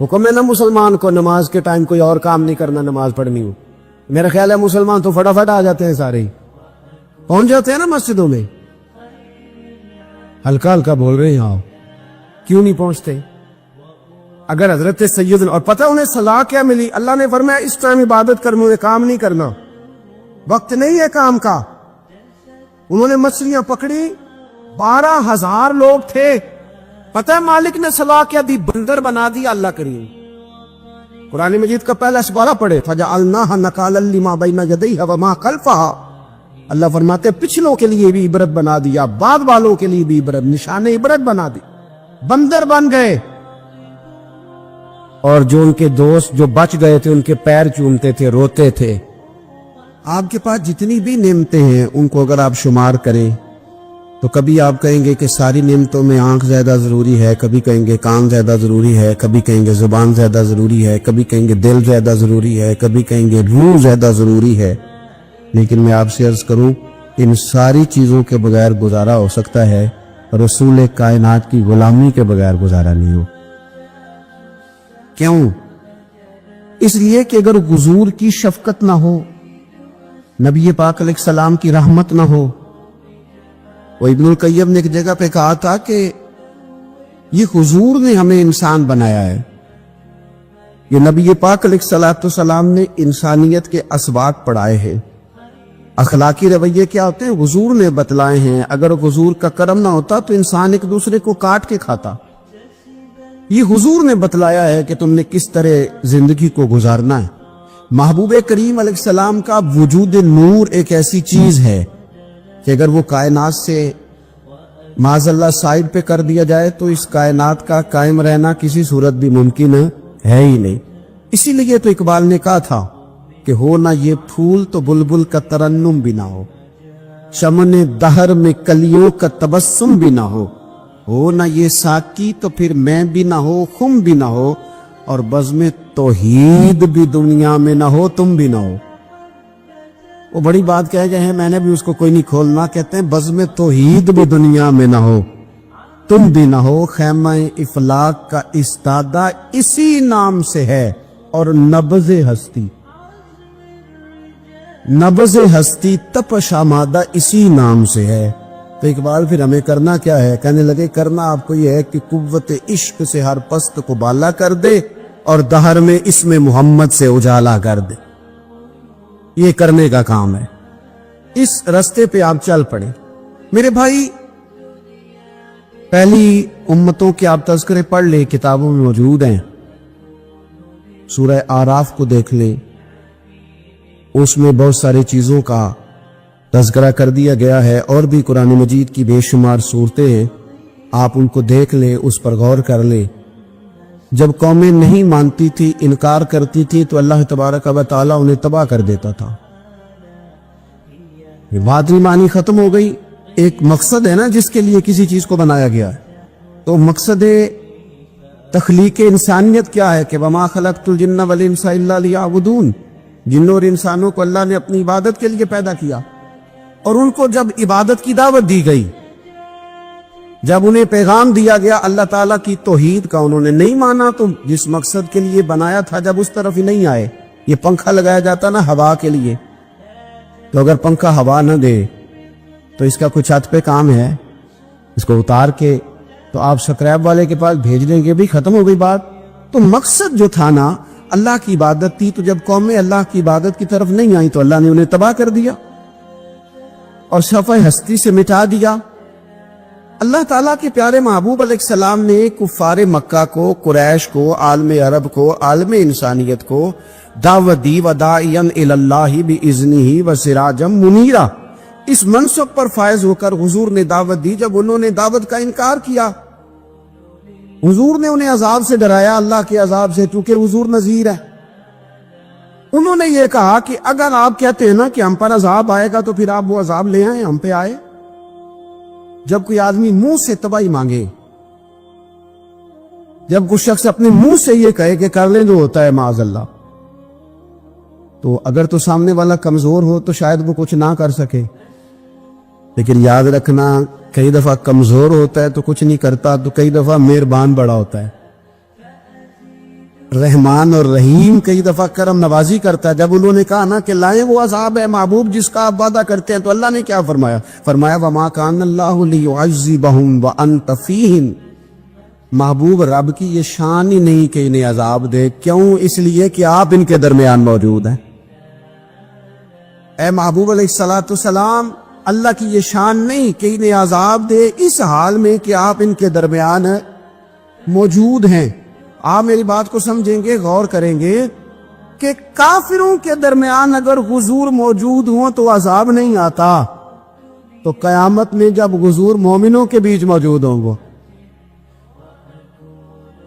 حکم ہے نا مسلمان کو نماز کے ٹائم کوئی اور کام نہیں کرنا, نماز پڑھنی ہو. میرا خیال ہے مسلمان تو فٹافٹ آ جاتے ہیں, سارے ہی پہنچ جاتے ہیں نا مسجدوں میں. ہلکا ہلکا بول رہے ہیں, آؤ, کیوں نہیں پہنچتے؟ اگر حضرت سیدنا, اور پتہ انہیں صلاح کیا ملی, اللہ نے فرمایا اس ٹائم عبادت کرنے میں کام نہیں کرنا, وقت نہیں ہے کام کا. انہوں نے مچھلیاں پکڑی, 12,000 لوگ تھے. پتہ ہے مالک نے صلاح کیا دی؟ بندر بنا دیا اللہ کریم. قرآن مجید کا پہلا سپارہ پڑھے, فَجَعَلْنَاهَا نَكَالًا لِمَا بَيْنَ يَدَيْهَا وَمَا خَلْفَهَا. اللہ فرماتے پچھلوں کے لیے بھی عبرت بنا دیا, بعد والوں کے لیے بھی عبرت, نشان عبرت بنا دی. بندر بن گئے, اور جو ان کے دوست جو بچ گئے تھے ان کے پیر چومتے تھے, روتے تھے. آپ کے پاس جتنی بھی نعمتیں ہیں ان کو اگر آپ شمار کریں تو کبھی آپ کہیں گے کہ ساری نعمتوں میں آنکھ زیادہ ضروری ہے، کبھی کہیں گے کان زیادہ ضروری ہے، کبھی کہیں گے زبان زیادہ ضروری ہے، کبھی کہیں گے دل زیادہ ضروری ہے، کبھی کہیں گے روح زیادہ ضروری ہے. لیکن میں آپ سے عرض کروں ان ساری چیزوں کے بغیر گزارا ہو سکتا ہے، رسول کائنات کی غلامی کے بغیر گزارا نہیں ہو. کیوں؟ اس لیے کہ اگر حضور کی شفقت نہ ہو، نبی پاک علیہ السلام کی رحمت نہ ہو. وہ ابن القیم نے ایک جگہ پہ کہا تھا کہ یہ حضور نے ہمیں انسان بنایا ہے، یہ نبی پاک علیہ السلام نے انسانیت کے اسباق پڑھائے ہیں. اخلاقی رویے کیا ہوتے ہیں؟ حضور نے بتلائے ہیں. اگر حضور کا کرم نہ ہوتا تو انسان ایک دوسرے کو کاٹ کے کھاتا. یہ حضور نے بتلایا ہے کہ تم نے کس طرح زندگی کو گزارنا ہے. محبوب کریم علیہ السلام کا وجود نور ایک ایسی چیز ہے کہ اگر وہ کائنات سے معاذ اللہ سائڈ پہ کر دیا جائے تو اس کائنات کا قائم رہنا کسی صورت بھی ممکن ہے ہی نہیں. اسی لیے تو اقبال نے کہا تھا کہ ہو نہ یہ پھول تو بلبل کا ترنم بھی نہ ہو، چمن دہر میں کلیوں کا تبسم بھی نہ ہو نہ یہ ساکی تو پھر میں بھی نہ ہو، خم بھی نہ ہو، اور بزم توحید بھی دنیا میں نہ ہو، تم بھی نہ ہو. وہ بڑی بات کہہ گئے ہیں، میں نے بھی اس کو کوئی نہیں کھولنا. کہتے ہیں بزم توحید بھی دنیا میں نہ ہو، تم بھی نہ ہو، خیمہ افلاق کا استادہ اسی نام سے ہے، اور نبض ہستی تپش آمادہ اسی نام سے ہے. تو اقبال پھر ہمیں کرنا کیا ہے؟ کہنے لگے کرنا آپ کو یہ ہے کہ قوت عشق سے ہر پست کو بالا کر دے اور دہر میں اسم محمد سے اجالا کر دے. یہ کرنے کا کام ہے. اس رستے پہ آپ چل پڑے. میرے بھائی پہلی امتوں کے آپ تذکرے پڑھ لیں، کتابوں میں موجود ہیں. سورہ آراف کو دیکھ لیں، اس میں بہت ساری چیزوں کا تذکرہ کر دیا گیا ہے، اور بھی قرآن مجید کی بے شمار صورتیں ہیں. آپ ان کو دیکھ لیں، اس پر غور کر لیں. جب قومیں نہیں مانتی تھی، انکار کرتی تھی، تو اللہ تبارک و تعالیٰ انہیں تباہ کر دیتا تھا. یہ بات نہیں مانی، ختم ہو گئی. ایک مقصد ہے نا جس کے لیے کسی چیز کو بنایا گیا ہے. تو مقصد تخلیق انسانیت کیا ہے؟ کہ وما خلقت الجن والانس الا لیعبدون. جنوں اور انسانوں کو اللہ نے اپنی عبادت کے لیے پیدا کیا، اور ان کو جب عبادت کی دعوت دی گئی، جب انہیں پیغام دیا گیا اللہ تعالیٰ کی توحید کا، انہوں نے نہیں مانا. تو جس مقصد کے لیے بنایا تھا جب اس طرف ہی نہیں آئے. یہ پنکھا لگایا جاتا نا ہوا کے لیے، تو اگر پنکھا ہوا نہ دے تو اس کا کچھ چھت پہ کام ہے، اس کو اتار کے تو آپ سکریب والے کے پاس بھیج دیں گے، بھی ختم ہو گئی بات. تو مقصد جو تھا نا اللہ کی عبادت تھی. تو جب قومیں اللہ کی عبادت کی طرف نہیں آئیں تو اللہ نے انہیں تباہ کر دیا اور صفحہ ہستی سے مٹا دیا. اللہ تعالیٰ کے پیارے محبوب علیہ السلام نے کفار مکہ کو، قریش کو، عالم عرب کو، عالم انسانیت کو دعوت دی. وداعیا الی اللہ باذنہ وسراجا منیرا. اس منصب پر فائز ہو کر حضور نے دعوت دی. جب انہوں نے دعوت کا انکار کیا، حضور نے انہیں عذاب سے ڈرایا، اللہ کے عذاب سے، چونکہ حضور نذیر ہے. انہوں نے یہ کہا کہ اگر آپ کہتے ہیں نا کہ ہم پر عذاب آئے گا تو پھر آپ وہ عذاب لے آئیں، ہم پہ آئے. جب کوئی آدمی منہ سے تباہی مانگے، جب کوئی شخص اپنے منہ سے یہ کہے کہ کر لیں جو ہوتا ہے معاذ اللہ، تو اگر تو سامنے والا کمزور ہو تو شاید وہ کچھ نہ کر سکے. لیکن یاد رکھنا کئی دفعہ کمزور ہوتا ہے تو کچھ نہیں کرتا، تو کئی دفعہ مہربان بڑا ہوتا ہے. رحمان اور رحیم کئی دفعہ کرم نوازی کرتا ہے. جب انہوں نے کہا نا کہ لائیں وہ عذاب ہے محبوب جس کا آپ وعدہ کرتے ہیں، تو اللہ نے کیا فرمایا؟ فرمایا وما کان اللہ لیعذبہم وانت فیہم. محبوب رب کی یہ شان ہی نہیں کہ انہیں عذاب دے. کیوں؟ اس لیے کہ آپ ان کے درمیان موجود ہیں. اے محبوب علیہ السلام، اللہ کی یہ شان نہیں کہ انہیں عذاب دے اس حال میں کہ آپ ان کے درمیان موجود ہیں. آپ میری بات کو سمجھیں گے، غور کریں گے کہ کافروں کے درمیان اگر حضور موجود ہوں تو عذاب نہیں آتا، تو قیامت میں جب حضور مومنوں کے بیچ موجود ہوں گے،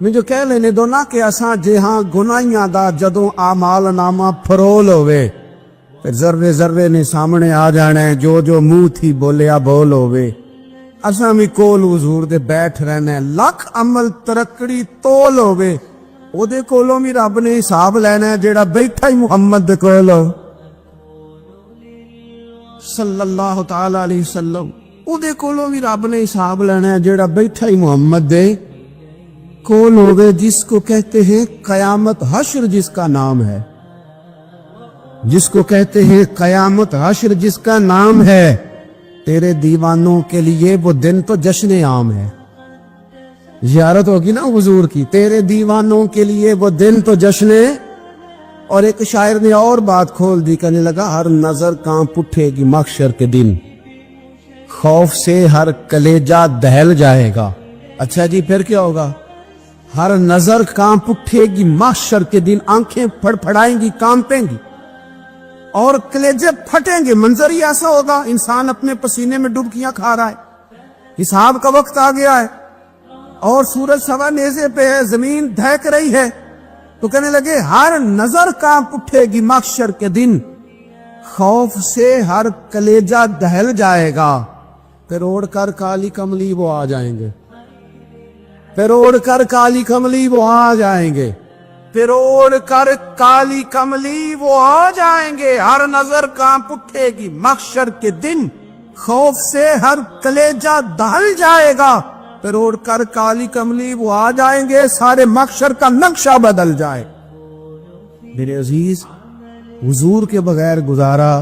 میں جو کہہ لینے دو نا کہ اساں جہاں گناہیاں دا جدوں اعمال نامہ پھرول ہوئے، پھر ذرے ذرے نے سامنے آ جانا ہے، جو جو منہ تھی بولیا بول ہوئے. اساں بھی کول حضور دے بیٹھ رہنا ہے، لکھ عمل ترکڑی تول ہوے او دے کولوں بھی رب نے حساب لینا ہے جیڑا بیٹھا ہی محمد دے کول صلی اللہ تعالی علیہ وسلم، او دے کولوں بھی رب نے حساب لینا ہے جیڑا بیٹھا ہی محمد دے کول ہوگے، جس کو کہتے ہیں قیامت حشر، جس کا نام ہے، جس کو کہتے ہیں قیامت حشر، جس کا نام ہے۔ تیرے دیوانوں کے لیے وہ دن تو جشن عام ہے، زیارت ہوگی نا حضور کی، تیرے دیوانوں کے لیے وہ دن تو جشن ہے۔ اور ایک شاعر نے اور بات کھول دی، کہنے لگا ہر نظر کانپ اٹھے گی محشر کے دن، خوف سے ہر کلیجہ دہل جائے گا۔ اچھا جی پھر کیا ہوگا؟ ہر نظر کانپ اٹھے گی محشر کے دن، آنکھیں پھڑ پھڑائیں گی، کانپیں گی اور کلیجے پھٹیں گے۔ منظر ہی ایسا ہوگا، انسان اپنے پسینے میں ڈبکیاں کھا رہا ہے، حساب کا وقت آ گیا ہے اور سورج سوا نیزے پہ ہے، زمین دھک رہی ہے، تو کہنے لگے ہر نظر کانپ اٹھے گی محشر کے دن، خوف سے ہر کلیجہ دہل جائے گا۔ پھر اوڑھ کر کالی کملی وہ آ جائیں گے، پھر اوڑھ کر کالی کملی وہ آ جائیں گے، پھر اوڑھ کر کالی کملی وہ آ جائیں گے، ہر نظر کانپ اٹھے گی محشر کے دن، خوف سے ہر کلیجہ دہل جائے گا، پھر اوڑھ کر کالی کملی وہ آ جائیں گے، سارے محشر کا نقشہ بدل جائے۔ میرے عزیز، حضور کے بغیر گزارا،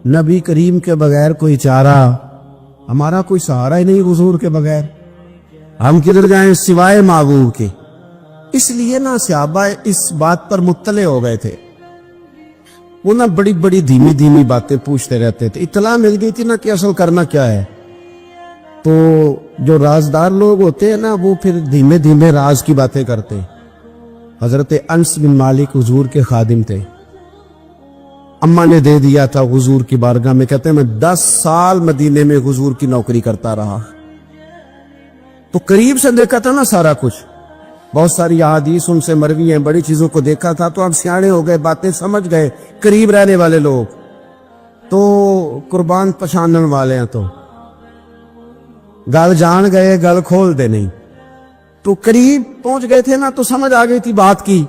نبی کریم کے بغیر کوئی چارہ، ہمارا کوئی سہارا ہی نہیں حضور کے بغیر، ہم کدھر جائیں سوائے محبوب کے۔ اس لیے نا صحابہ اس بات پر مطلع ہو گئے تھے، وہ نا بڑی بڑی دھیمی دھیمی باتیں پوچھتے رہتے تھے، اطلاع مل گئی تھی نا کہ اصل کرنا کیا ہے۔ تو جو رازدار لوگ ہوتے ہیں نا وہ پھر دھیمے دھیمے راز کی باتیں کرتے۔ حضرت انس بن مالک حضور کے خادم تھے، اماں نے دے دیا تھا حضور کی بارگاہ میں، کہتے ہیں میں 10 سال مدینے میں حضور کی نوکری کرتا رہا، تو قریب سے دیکھا تھا نا سارا کچھ، بہت ساری احادیث ان سے مروی ہیں، بڑی چیزوں کو دیکھا تھا، تو اب سیاڑے ہو گئے، باتیں سمجھ گئے، قریب رہنے والے لوگ تو قربان پچھانن والے ہیں، تو گل جان گئے، گل کھول دے نہیں، تو قریب پہنچ گئے تھے نا، تو سمجھ آ گئی تھی بات کی۔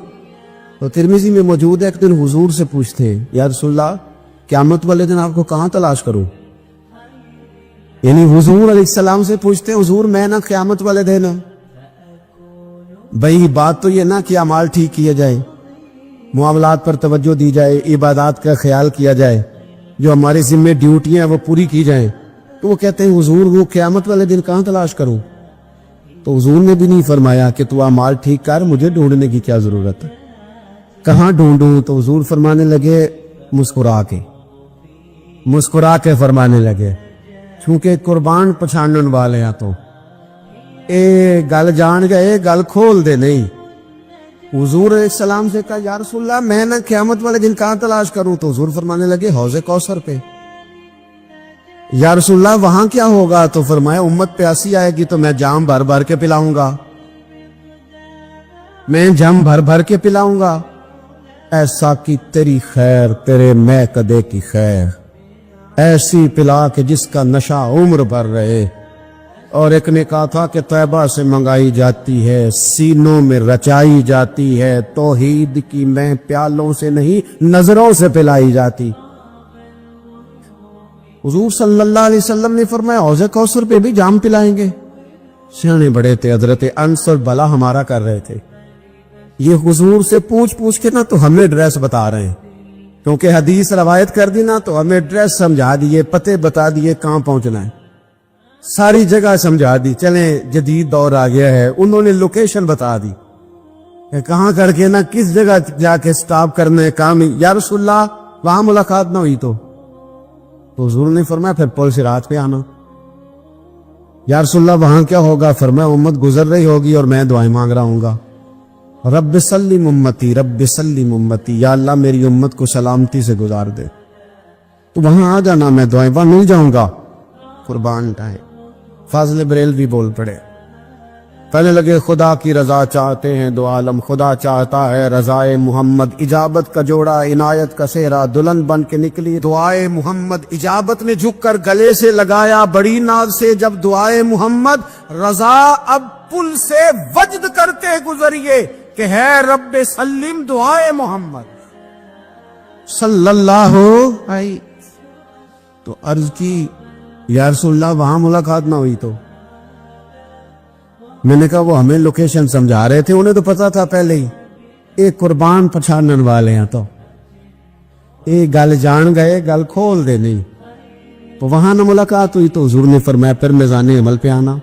تو ترمذی میں موجود ہے، ایک دن حضور سے پوچھتے یا رسول اللہ قیامت والے دن آپ کو کہاں تلاش کروں؟ یعنی حضور علیہ السلام سے پوچھتے حضور میں نا قیامت والے دن، بھئی بات تو یہ نا کہ اعمال ٹھیک کیا جائے، معاملات پر توجہ دی جائے، عبادات کا خیال کیا جائے، جو ہمارے ذمہ ڈیوٹیاں ہیں وہ پوری کی جائیں۔ تو وہ کہتے ہیں حضور وہ قیامت والے دن کہاں تلاش کروں؟ تو حضور نے بھی نہیں فرمایا کہ تو اعمال ٹھیک کر، مجھے ڈھونڈنے کی کیا ضرورت ہے، کہاں ڈھونڈوں؟ تو حضور فرمانے لگے مسکرا کے فرمانے لگے، چونکہ قربان پچھانن والے ہیں، تو اے گل جان گئے، گل کھول دے نہیں۔ حضور علیہ السلام سے کہا یا رسول اللہ میں نہ قیامت والے دن کہاں تلاش کروں؟ تو حضور فرمانے لگے حوض کوثر پہ۔ یا رسول اللہ وہاں کیا ہوگا؟ تو فرمایا امت پیاسی آئے گی تو میں جام بھر بھر کے پلاؤں گا، میں جام بھر بھر کے پلاؤں گا۔ ایسا کی تیری خیر، تیرے میں کدے کی خیر، ایسی پلا کہ جس کا نشہ عمر بھر رہے۔ اور ایک نے کہا تھا کہ طیبہ سے منگائی جاتی ہے، سینوں میں رچائی جاتی ہے، توحید کی میں پیالوں سے نہیں نظروں سے پلائی جاتی۔ حضور صلی اللہ علیہ وسلم نے فرمایا حوض کوثر پہ بھی جام پلائیں گے؟ سیانے بڑے تھے حضرت انس، اور بلا ہمارا کر رہے تھے۔ یہ حضور سے پوچھ کے نا تو ہمیں ایڈریس بتا رہے ہیں، کیونکہ حدیث روایت کر دی نا تو ہمیں ایڈریس سمجھا دیے، پتے بتا دیے کہاں پہنچنا ہے، ساری جگہ سمجھا دی۔ چلیں جدید دور آ گیا ہے، انہوں نے لوکیشن بتا دی کہ کہاں کر کے نا کس جگہ جا کے سٹاپ کرنا ہے کام۔ یا رسول اللہ وہاں ملاقات نہ ہوئی تو حضور نے فرمایا پھر پل صراط پہ آنا۔ یا رسول اللہ وہاں کیا ہوگا؟ فرمایا امت گزر رہی ہوگی اور میں دعائیں مانگ رہا ہوں گا، رب سلم امتی، رب سلم امتی، یا اللہ میری امت کو سلامتی سے گزار دے، تو وہاں آ جانا، میں دعائیں وہاں مل جاؤں گا۔ قربان ٹائم فاضل بریلوی بول پڑے کہنے لگے خدا کی رضا چاہتے ہیں دو عالم، خدا چاہتا ہے رضائے محمد، اجابت کا جوڑا عنایت کا سہرا، دلہن بن کے نکلی دعائے محمد، اجابت نے جھک کر گلے سے لگایا بڑی ناز سے جب دعائے محمد، رضا اب پل سے وجد کرتے گزریے کہ ہے رب سلم دعائے محمد صلی اللہ علیہ۔ تو عرض کی یا رسول اللہ وہاں ملاقات نہ ہوئی تو؟ میں نے کہا وہ ہمیں لوکیشن سمجھا رہے تھے، انہیں تو پتا تھا پہلے ہی، ایک قربان پچھانن والے ہیں تو ایک گل جان گئے گل کھول دے نہیں، تو وہاں نہ ملاقات ہوئی تو حضور نے فرمایا پھر میزان عمل پہ آنا۔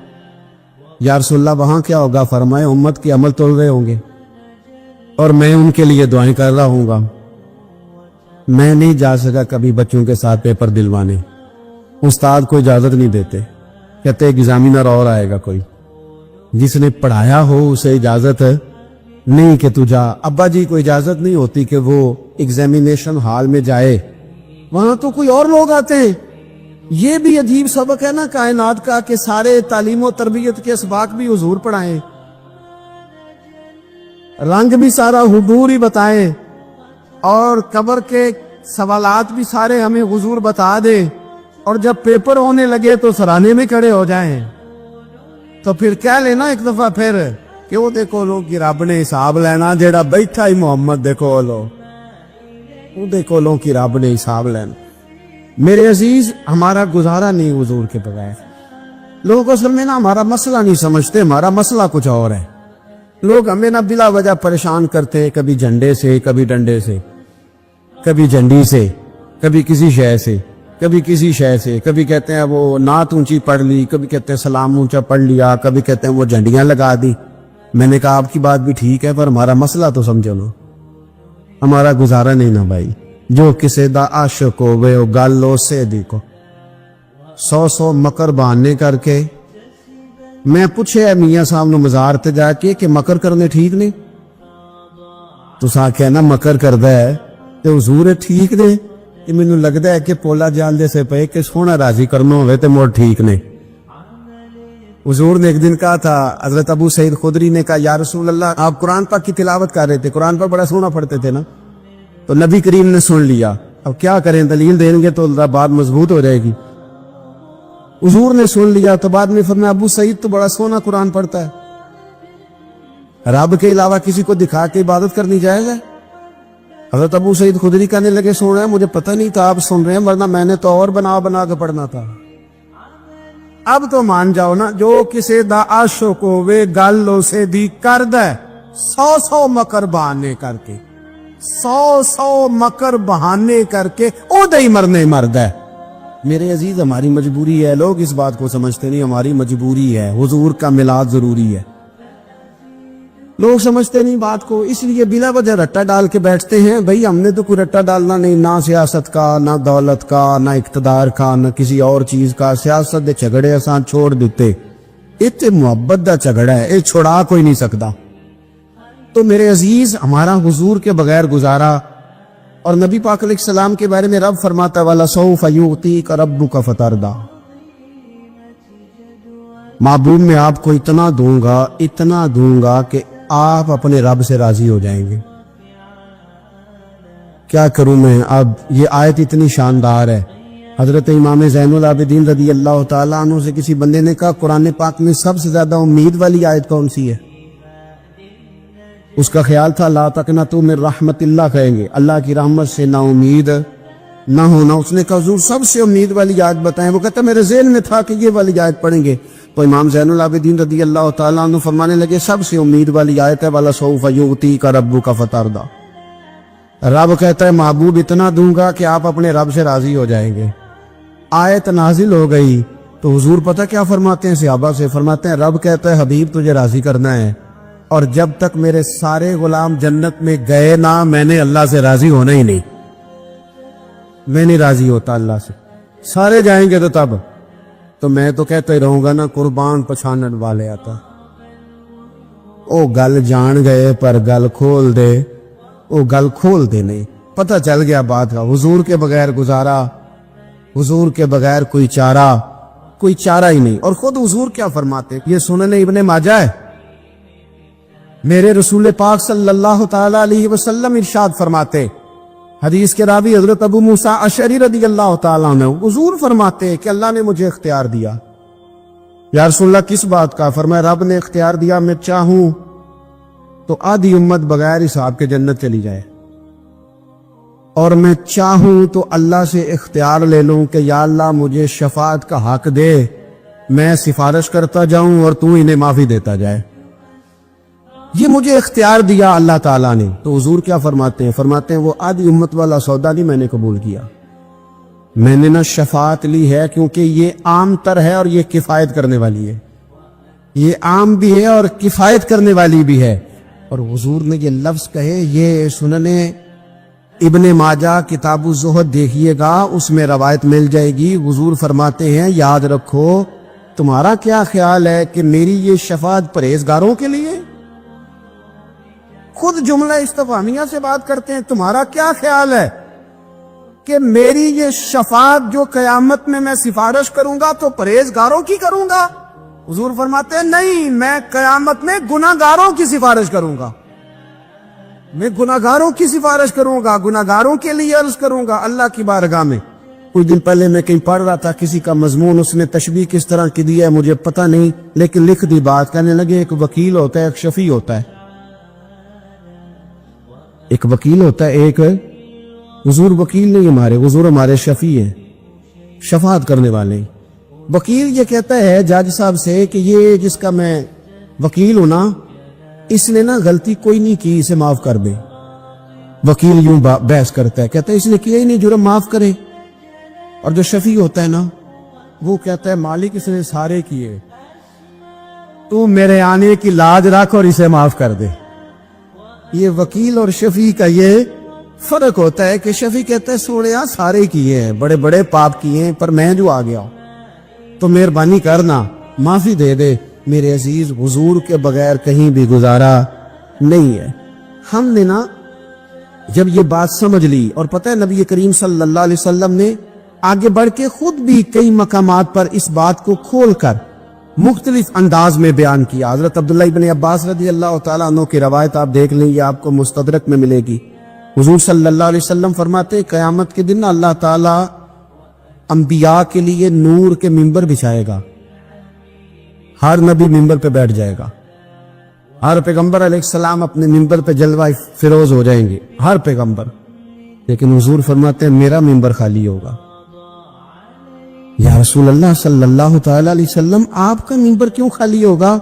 یا رسول اللہ وہاں کیا ہوگا؟ فرمایا امت کے عمل تول رہے ہوں گے اور میں ان کے لیے دعائیں کر رہا ہوں گا۔ میں نہیں جا سکا کبھی بچوں کے ساتھ پیپر دلوانے، استاد کو اجازت نہیں دیتے، کہتے ایگزامینر اور آئے گا کوئی، جس نے پڑھایا ہو اسے اجازت نہیں کہ تو جا۔ ابا جی کو اجازت نہیں ہوتی کہ وہ ایگزامینیشن ہال میں جائے، وہاں تو کوئی اور لوگ آتے ہیں۔ یہ بھی عجیب سبق ہے نا کائنات کا کہ سارے تعلیم و تربیت کے اسباق بھی حضور پڑھائیں، رنگ بھی سارا حضور ہی بتائیں، اور قبر کے سوالات بھی سارے ہمیں حضور بتا دے، اور جب پیپر ہونے لگے تو سرانے میں کھڑے ہو جائیں۔ تو پھر کہہ لینا ایک دفعہ پھر کہ وہ دیکھو لوگ کی رب نے حساب لینا، جیڑا بیٹھا ہی محمد دیکھو لو وہ دیکھو لوگ کی رب نے حساب لینا۔ میرے عزیز ہمارا گزارا نہیں حضور کے بغیر۔ لوگ اصل میں نا ہمارا مسئلہ نہیں سمجھتے، ہمارا مسئلہ کچھ اور ہے۔ لوگ ہمیں نہ بلا وجہ پریشان کرتے، کبھی جھنڈے سے، کبھی ڈنڈے سے، کبھی جھنڈی سے، کبھی کسی شے سے، کبھی کسی شے سے، کبھی کہتے ہیں وہ نعت اونچی پڑھ لی، کبھی کہتے ہیں سلام اونچا پڑھ لیا، کبھی کہتے ہیں وہ جھنڈیاں لگا دی۔ میں نے کہا آپ کی بات بھی ٹھیک ہے پر ہمارا مسئلہ تو سمجھو نا، ہمارا گزارا نہیں نا بھائی۔ جو کسے دا عاشق ہوئے وہ گل لو سے دیکھو، 100 مکر بہانے کر کے۔ میں پوچھے میاں صاحب نو مزار تے جا کے کہ مکر کرنے ٹھیک نہیں؟ تو سا کہنا مکر کردا ہے تے حضور ٹھیک نے؟ یہ مینوں لگدا ہے کہ پولا جان دے سے پے کہ سونا راضی کرنا ہوئے تے موڑ ٹھیک نے۔ حضور نے ایک دن کہا تھا، حضرت ابو سعید خدری نے کہا یا رسول اللہ آپ قرآن پاک کی تلاوت کر رہے تھے، قرآن پاک بڑا سونا پڑھتے تھے نا، تو نبی کریم نے سن لیا، اب کیا کریں دلیل دیں گے تو بات مضبوط ہو جائے گی۔ حضور نے سن لیا تو بعد میں فرمایا ابو سعید تو بڑا سونا قرآن پڑھتا ہے، رب کے علاوہ کسی کو دکھا کے عبادت کرنی جائز ہے؟ حضرت ابو سعید خدری کہنے لگے سن رہے ہیں، مجھے پتہ نہیں تھا آپ سن رہے ہیں، ورنہ میں نے تو اور بنا بنا کے پڑھنا تھا۔ اب تو مان جاؤ نا، جو کسے دا عاشق ہوئے گل لو سے دی کرد ہے، 100 مکر بہانے کر کے، 100 مکر بہانے کر کے او دے ہی مرنے مرد ہے۔ میرے عزیز ہماری مجبوری ہے، لوگ اس بات کو سمجھتے نہیں، ہماری مجبوری ہے، حضور کا میلاد ضروری ہے، لوگ سمجھتے نہیں بات کو، اس لیے بلا وجہ رٹا ڈال کے بیٹھتے ہیں۔ بھئی ہم نے تو کوئی رٹا ڈالنا نہیں، نہ سیاست کا، نہ دولت کا، نہ اقتدار کا، نہ کسی اور چیز کا۔ سیاست دے جھگڑے آسان چھوڑ دیتے، اتنے محبت دا جھگڑا ہے، یہ چھوڑا کوئی نہیں سکتا۔ تو میرے عزیز ہمارا حضور کے بغیر گزارا، اور نبی پاک علیہ السلام کے بارے میں رب فرماتا وَلَسَوْفَ يُعْطِيكَ رَبُّكَ فَتَرْضَىٰ، محبوب میں آپ کو اتنا دوں گا کہ آپ اپنے رب سے راضی ہو جائیں گے۔ کیا کروں میں؟ اب یہ آیت اتنی شاندار ہے۔ حضرت امام زین العابدین رضی اللہ تعالیٰ عنہ سے کسی بندے نے کہا قرآن پاک میں سب سے زیادہ امید والی آیت کون سی ہے؟ اس کا خیال تھا لا تقنطوا من رحمت اللہ، کہیں گے اللہ کی رحمت سے نا امید نہ ہونا۔ اس نے کہا حضور سب سے امید والی آیت بتائیں۔ وہ کہتا میرے ذہن میں تھا کہ یہ والی آیت پڑھیں گے، تو امام زین العابدین رضی اللہ تعالیٰ عنہ فرمانے لگے سب سے امید والی آیت ہے وَلَسَوْفَ يُعْطِيكَ رَبُّكَ فَتَرْضَىٰ، رب کہتا ہے محبوب اتنا دوں گا کہ آپ اپنے رب سے راضی ہو جائیں گے۔ آیت نازل ہو گئی تو حضور پتہ کیا فرماتے ہیں؟ صحابہ سے فرماتے ہیں رب کہتا ہے حبیب تجھے راضی کرنا ہے، اور جب تک میرے سارے غلام جنت میں گئے نہ میں نے اللہ سے راضی ہونا ہی نہیں، میں نہیں راضی ہوتا اللہ سے، سارے جائیں گے تو تب تو میں تو کہتا ہی رہوں گا نا قربان پچھانن والے آتا۔ او گل جان گئے پر گل کھول دے، او گل کھول دے نہیں، پتہ چل گیا بات کا۔ حضور کے بغیر گزارا، حضور کے بغیر کوئی چارہ ہی نہیں۔ اور خود حضور کیا فرماتے، یہ سنن ابن ماجہ ہے، میرے رسول پاک صلی اللہ تعالی علیہ وسلم ارشاد فرماتے، حدیث کے راوی حضرت ابو موسیٰ اشعری رضی اللہ تعالیٰ عنہ، حضور فرماتے کہ اللہ نے مجھے اختیار دیا۔ یا رسول اللہ کس بات کا؟ فرمایا رب نے اختیار دیا، میں چاہوں تو آدھی امت بغیر حساب کے جنت چلی جائے، اور میں چاہوں تو اللہ سے اختیار لے لوں کہ یا اللہ مجھے شفاعت کا حق دے، میں سفارش کرتا جاؤں اور تو انہیں معافی دیتا جائے۔ یہ مجھے اختیار دیا اللہ تعالیٰ نے۔ تو حضور کیا فرماتے ہیں؟ فرماتے ہیں وہ آدھی امت والا سودا نہیں میں نے قبول کیا، میں نے نہ شفاعت لی ہے، کیونکہ یہ عام تر ہے اور یہ کفایت کرنے والی ہے، یہ عام بھی ہے اور کفایت کرنے والی بھی ہے۔ اور حضور نے یہ لفظ کہے، یہ سنن ابن ماجہ کتاب الزہد دیکھیے گا، اس میں روایت مل جائے گی۔ حضور فرماتے ہیں یاد رکھو تمہارا کیا خیال ہے کہ میری یہ شفاعت پرہیزگاروں کے لیے؟ خود جملہ استفہامیہ سے بات کرتے ہیں، تمہارا کیا خیال ہے کہ میری یہ شفاعت جو قیامت میں سفارش کروں گا تو پرہیزگاروں کی کروں گا؟ حضور فرماتے ہیں نہیں، میں قیامت میں گناہگاروں کی سفارش کروں گا، میں گناہگاروں کی سفارش کروں گا، گناہگاروں کے لیے عرض کروں گا اللہ کی بارگاہ میں۔ کچھ دن پہلے میں کہیں پڑھ رہا تھا کسی کا مضمون، اس نے تشبیہ کس طرح کی دی ہے مجھے پتہ نہیں، لیکن لکھ دی بات، کہنے لگے ایک وکیل ہوتا ہے ایک شفیع ہوتا ہے، ایک وکیل ہوتا ہے ایک، حضور وکیل نہیں ہمارے، حضور ہمارے شفیع ہیں، شفاعت کرنے والے۔ وکیل یہ کہتا ہے جج صاحب سے کہ یہ جس کا میں وکیل ہوں نا، اس نے نا غلطی کوئی نہیں کی، اسے معاف کر دے۔ وکیل یوں بحث کرتا ہے، کہتا ہے اس نے کیا ہی نہیں، جرم معاف کرے۔ اور جو شفیع ہوتا ہے نا وہ کہتا ہے مالک اس نے سارے کیے، تو میرے آنے کی لاج رکھ اور اسے معاف کر دے۔ یہ وکیل اور شفیع کا یہ فرق ہوتا ہے کہ شفیع کہتا ہے سوڑیا سارے کیے ہیں، بڑے بڑے پاپ کیے ہیں، پر میں جو آ گیا تو مہربانی کرنا معافی دے دے۔ میرے عزیز حضور کے بغیر کہیں بھی گزارا نہیں ہے۔ ہم نے نا جب یہ بات سمجھ لی، اور پتہ ہے نبی کریم صلی اللہ علیہ وسلم نے آگے بڑھ کے خود بھی کئی مقامات پر اس بات کو کھول کر مختلف انداز میں بیان کیا۔ حضرت عبداللہ ابن عباس رضی اللہ تعالیٰ عنہ کی روایت آپ دیکھ لیں، یہ آپ کو مستدرک میں ملے گی۔ حضور صلی اللہ علیہ وسلم فرماتے قیامت کے دن اللہ تعالیٰ انبیاء کے لیے نور کے ممبر بچھائے گا، ہر نبی ممبر پہ بیٹھ جائے گا، ہر پیغمبر علیہ السلام اپنے ممبر پہ جلوہ فروز ہو جائیں گے، ہر پیغمبر۔ لیکن حضور فرماتے ہیں میرا ممبر خالی ہوگا۔ یا رسول اللہ صلی اللہ تعالی علیہ وسلم آپ کا ممبر کیوں خالی ہوگا؟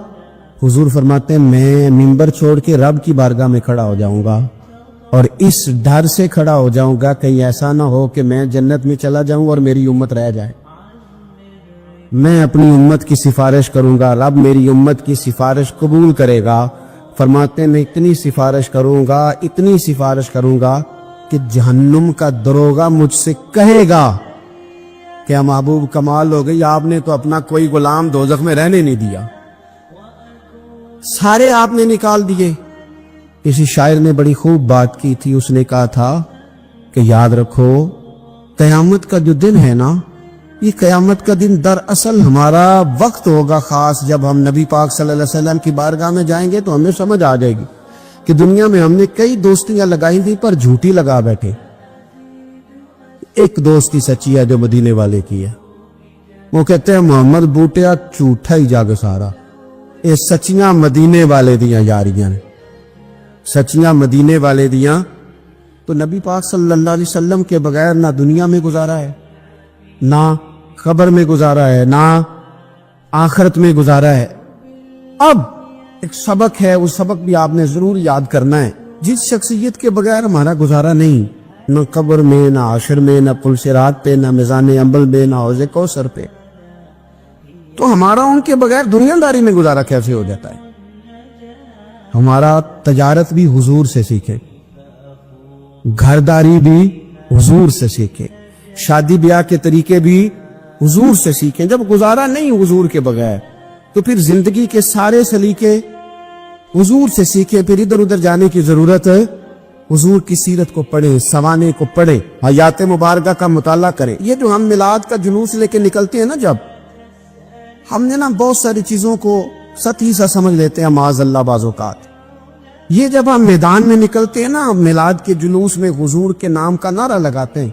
حضور فرماتے ہیں میں ممبر چھوڑ کے رب کی بارگاہ میں کھڑا ہو جاؤں گا، اور اس ڈر سے کھڑا ہو جاؤں گا کہیں ایسا نہ ہو کہ میں جنت میں چلا جاؤں اور میری امت رہ جائے۔ میں اپنی امت کی سفارش کروں گا، رب میری امت کی سفارش قبول کرے گا۔ فرماتے ہیں میں اتنی سفارش کروں گا، اتنی سفارش کروں گا کہ جہنم کا دروغہ مجھ سے کہے گا کہ محبوب کمال ہو گئی، آپ نے تو اپنا کوئی غلام دوزخ میں رہنے نہیں دیا، سارے آپ نے نکال دیے۔ کسی شاعر نے بڑی خوب بات کی تھی، اس نے کہا تھا کہ یاد رکھو قیامت کا جو دن ہے نا، یہ قیامت کا دن دراصل ہمارا وقت ہوگا خاص، جب ہم نبی پاک صلی اللہ علیہ وسلم کی بارگاہ میں جائیں گے تو ہمیں سمجھ آ جائے گی کہ دنیا میں ہم نے کئی دوستیاں لگائی تھی پر جھوٹی لگا بیٹھے۔ ایک دوستی سچی ہے جو مدینے والے کی ہے، وہ کہتے ہیں محمد بوٹیا جھوٹا ہی جاگ سارا، یہ سچیاں مدینے والے دیاں یاریاں نے، سچیاں مدینے والے دیاں۔ تو نبی پاک صلی اللہ علیہ وسلم کے بغیر نہ دنیا میں گزارا ہے، نہ قبر میں گزارا ہے، نہ آخرت میں گزارا ہے۔ اب ایک سبق ہے، اس سبق بھی آپ نے ضرور یاد کرنا ہے۔ جس شخصیت کے بغیر ہمارا گزارا نہیں، نہ قبر میں، نہ عشر میں، نہ پل صراط پہ، نہ میزان عمل میں، نہ حوض کوثر پہ، تو ہمارا ان کے بغیر دنیا داری میں گزارا کیسے ہو جاتا ہے؟ ہمارا تجارت بھی حضور سے سیکھے، گھرداری بھی حضور سے سیکھے، شادی بیاہ کے طریقے بھی حضور سے سیکھیں۔ جب گزارا نہیں حضور کے بغیر تو پھر زندگی کے سارے سلیقے حضور سے سیکھیں۔ پھر ادھر ادھر جانے کی ضرورت ہے، حضور کی سیرت کو پڑھیں، سوانے کو پڑھیں، حیات مبارکہ کا مطالعہ کریں۔ یہ جو ہم میلاد کا جلوس لے کے نکلتے ہیں نا، جب ہم نے نا بہت ساری چیزوں کو سطحی سا سمجھ لیتے ہیں معاذ اللہ بعض اوقات، یہ جب ہم میدان میں نکلتے ہیں نا، میلاد کے جلوس میں حضور کے نام کا نعرہ لگاتے ہیں،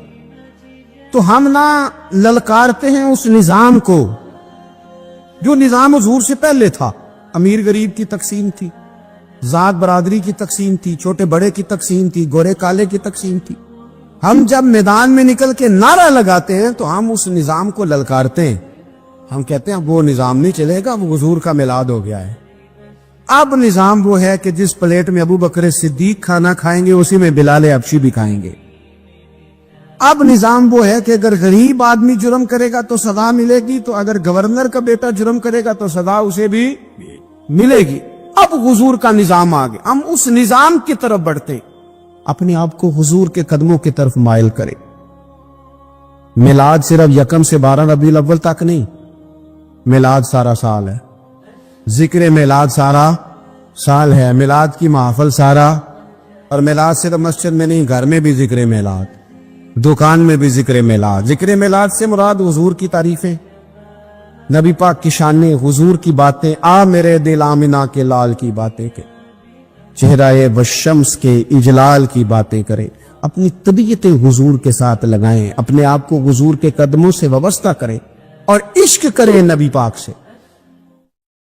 تو ہم نہ للکارتے ہیں اس نظام کو جو نظام حضور سے پہلے تھا۔ امیر غریب کی تقسیم تھی، ذات برادری کی تقسیم تھی، چھوٹے بڑے کی تقسیم تھی، گورے کالے کی تقسیم تھی۔ ہم جب میدان میں نکل کے نعرہ لگاتے ہیں تو ہم اس نظام کو للکارتے ہیں، ہم کہتے ہیں وہ نظام نہیں چلے گا، وہ حضور کا میلاد ہو گیا ہے۔ اب نظام وہ ہے کہ جس پلیٹ میں ابو بکر صدیق کھانا کھائیں گے اسی میں بلال حبشی بھی کھائیں گے۔ اب نظام وہ ہے کہ اگر غریب آدمی جرم کرے گا تو سزا ملے گی، تو اگر گورنر کا بیٹا جرم کرے گا تو سزا اسے بھی ملے گی۔ اب حضور کا نظام آ گیا، ہم اس نظام کی طرف بڑھتے ہیں، اپنے آپ کو حضور کے قدموں کی طرف مائل کرے۔ میلاد صرف 1 سے 12 ربیع الاول تک نہیں، میلاد سارا سال ہے، ذکر میلاد سارا سال ہے، میلاد کی محفل سارا، اور میلاد صرف مسجد میں نہیں، گھر میں بھی ذکر میلاد، دکان میں بھی ذکر میلاد۔ ذکر میلاد سے مراد حضور کی تعریفیں، نبی پاک کی شانیں، حضور کی باتیں، آ میرے دل آمنہ کے لال کی باتیں کہ چہرہ والشمس کے اجلال کی باتیں کریں، اپنی طبیعت حضور کے ساتھ لگائیں، اپنے آپ کو حضور کے قدموں سے وابستہ کریں اور عشق کریں نبی پاک سے۔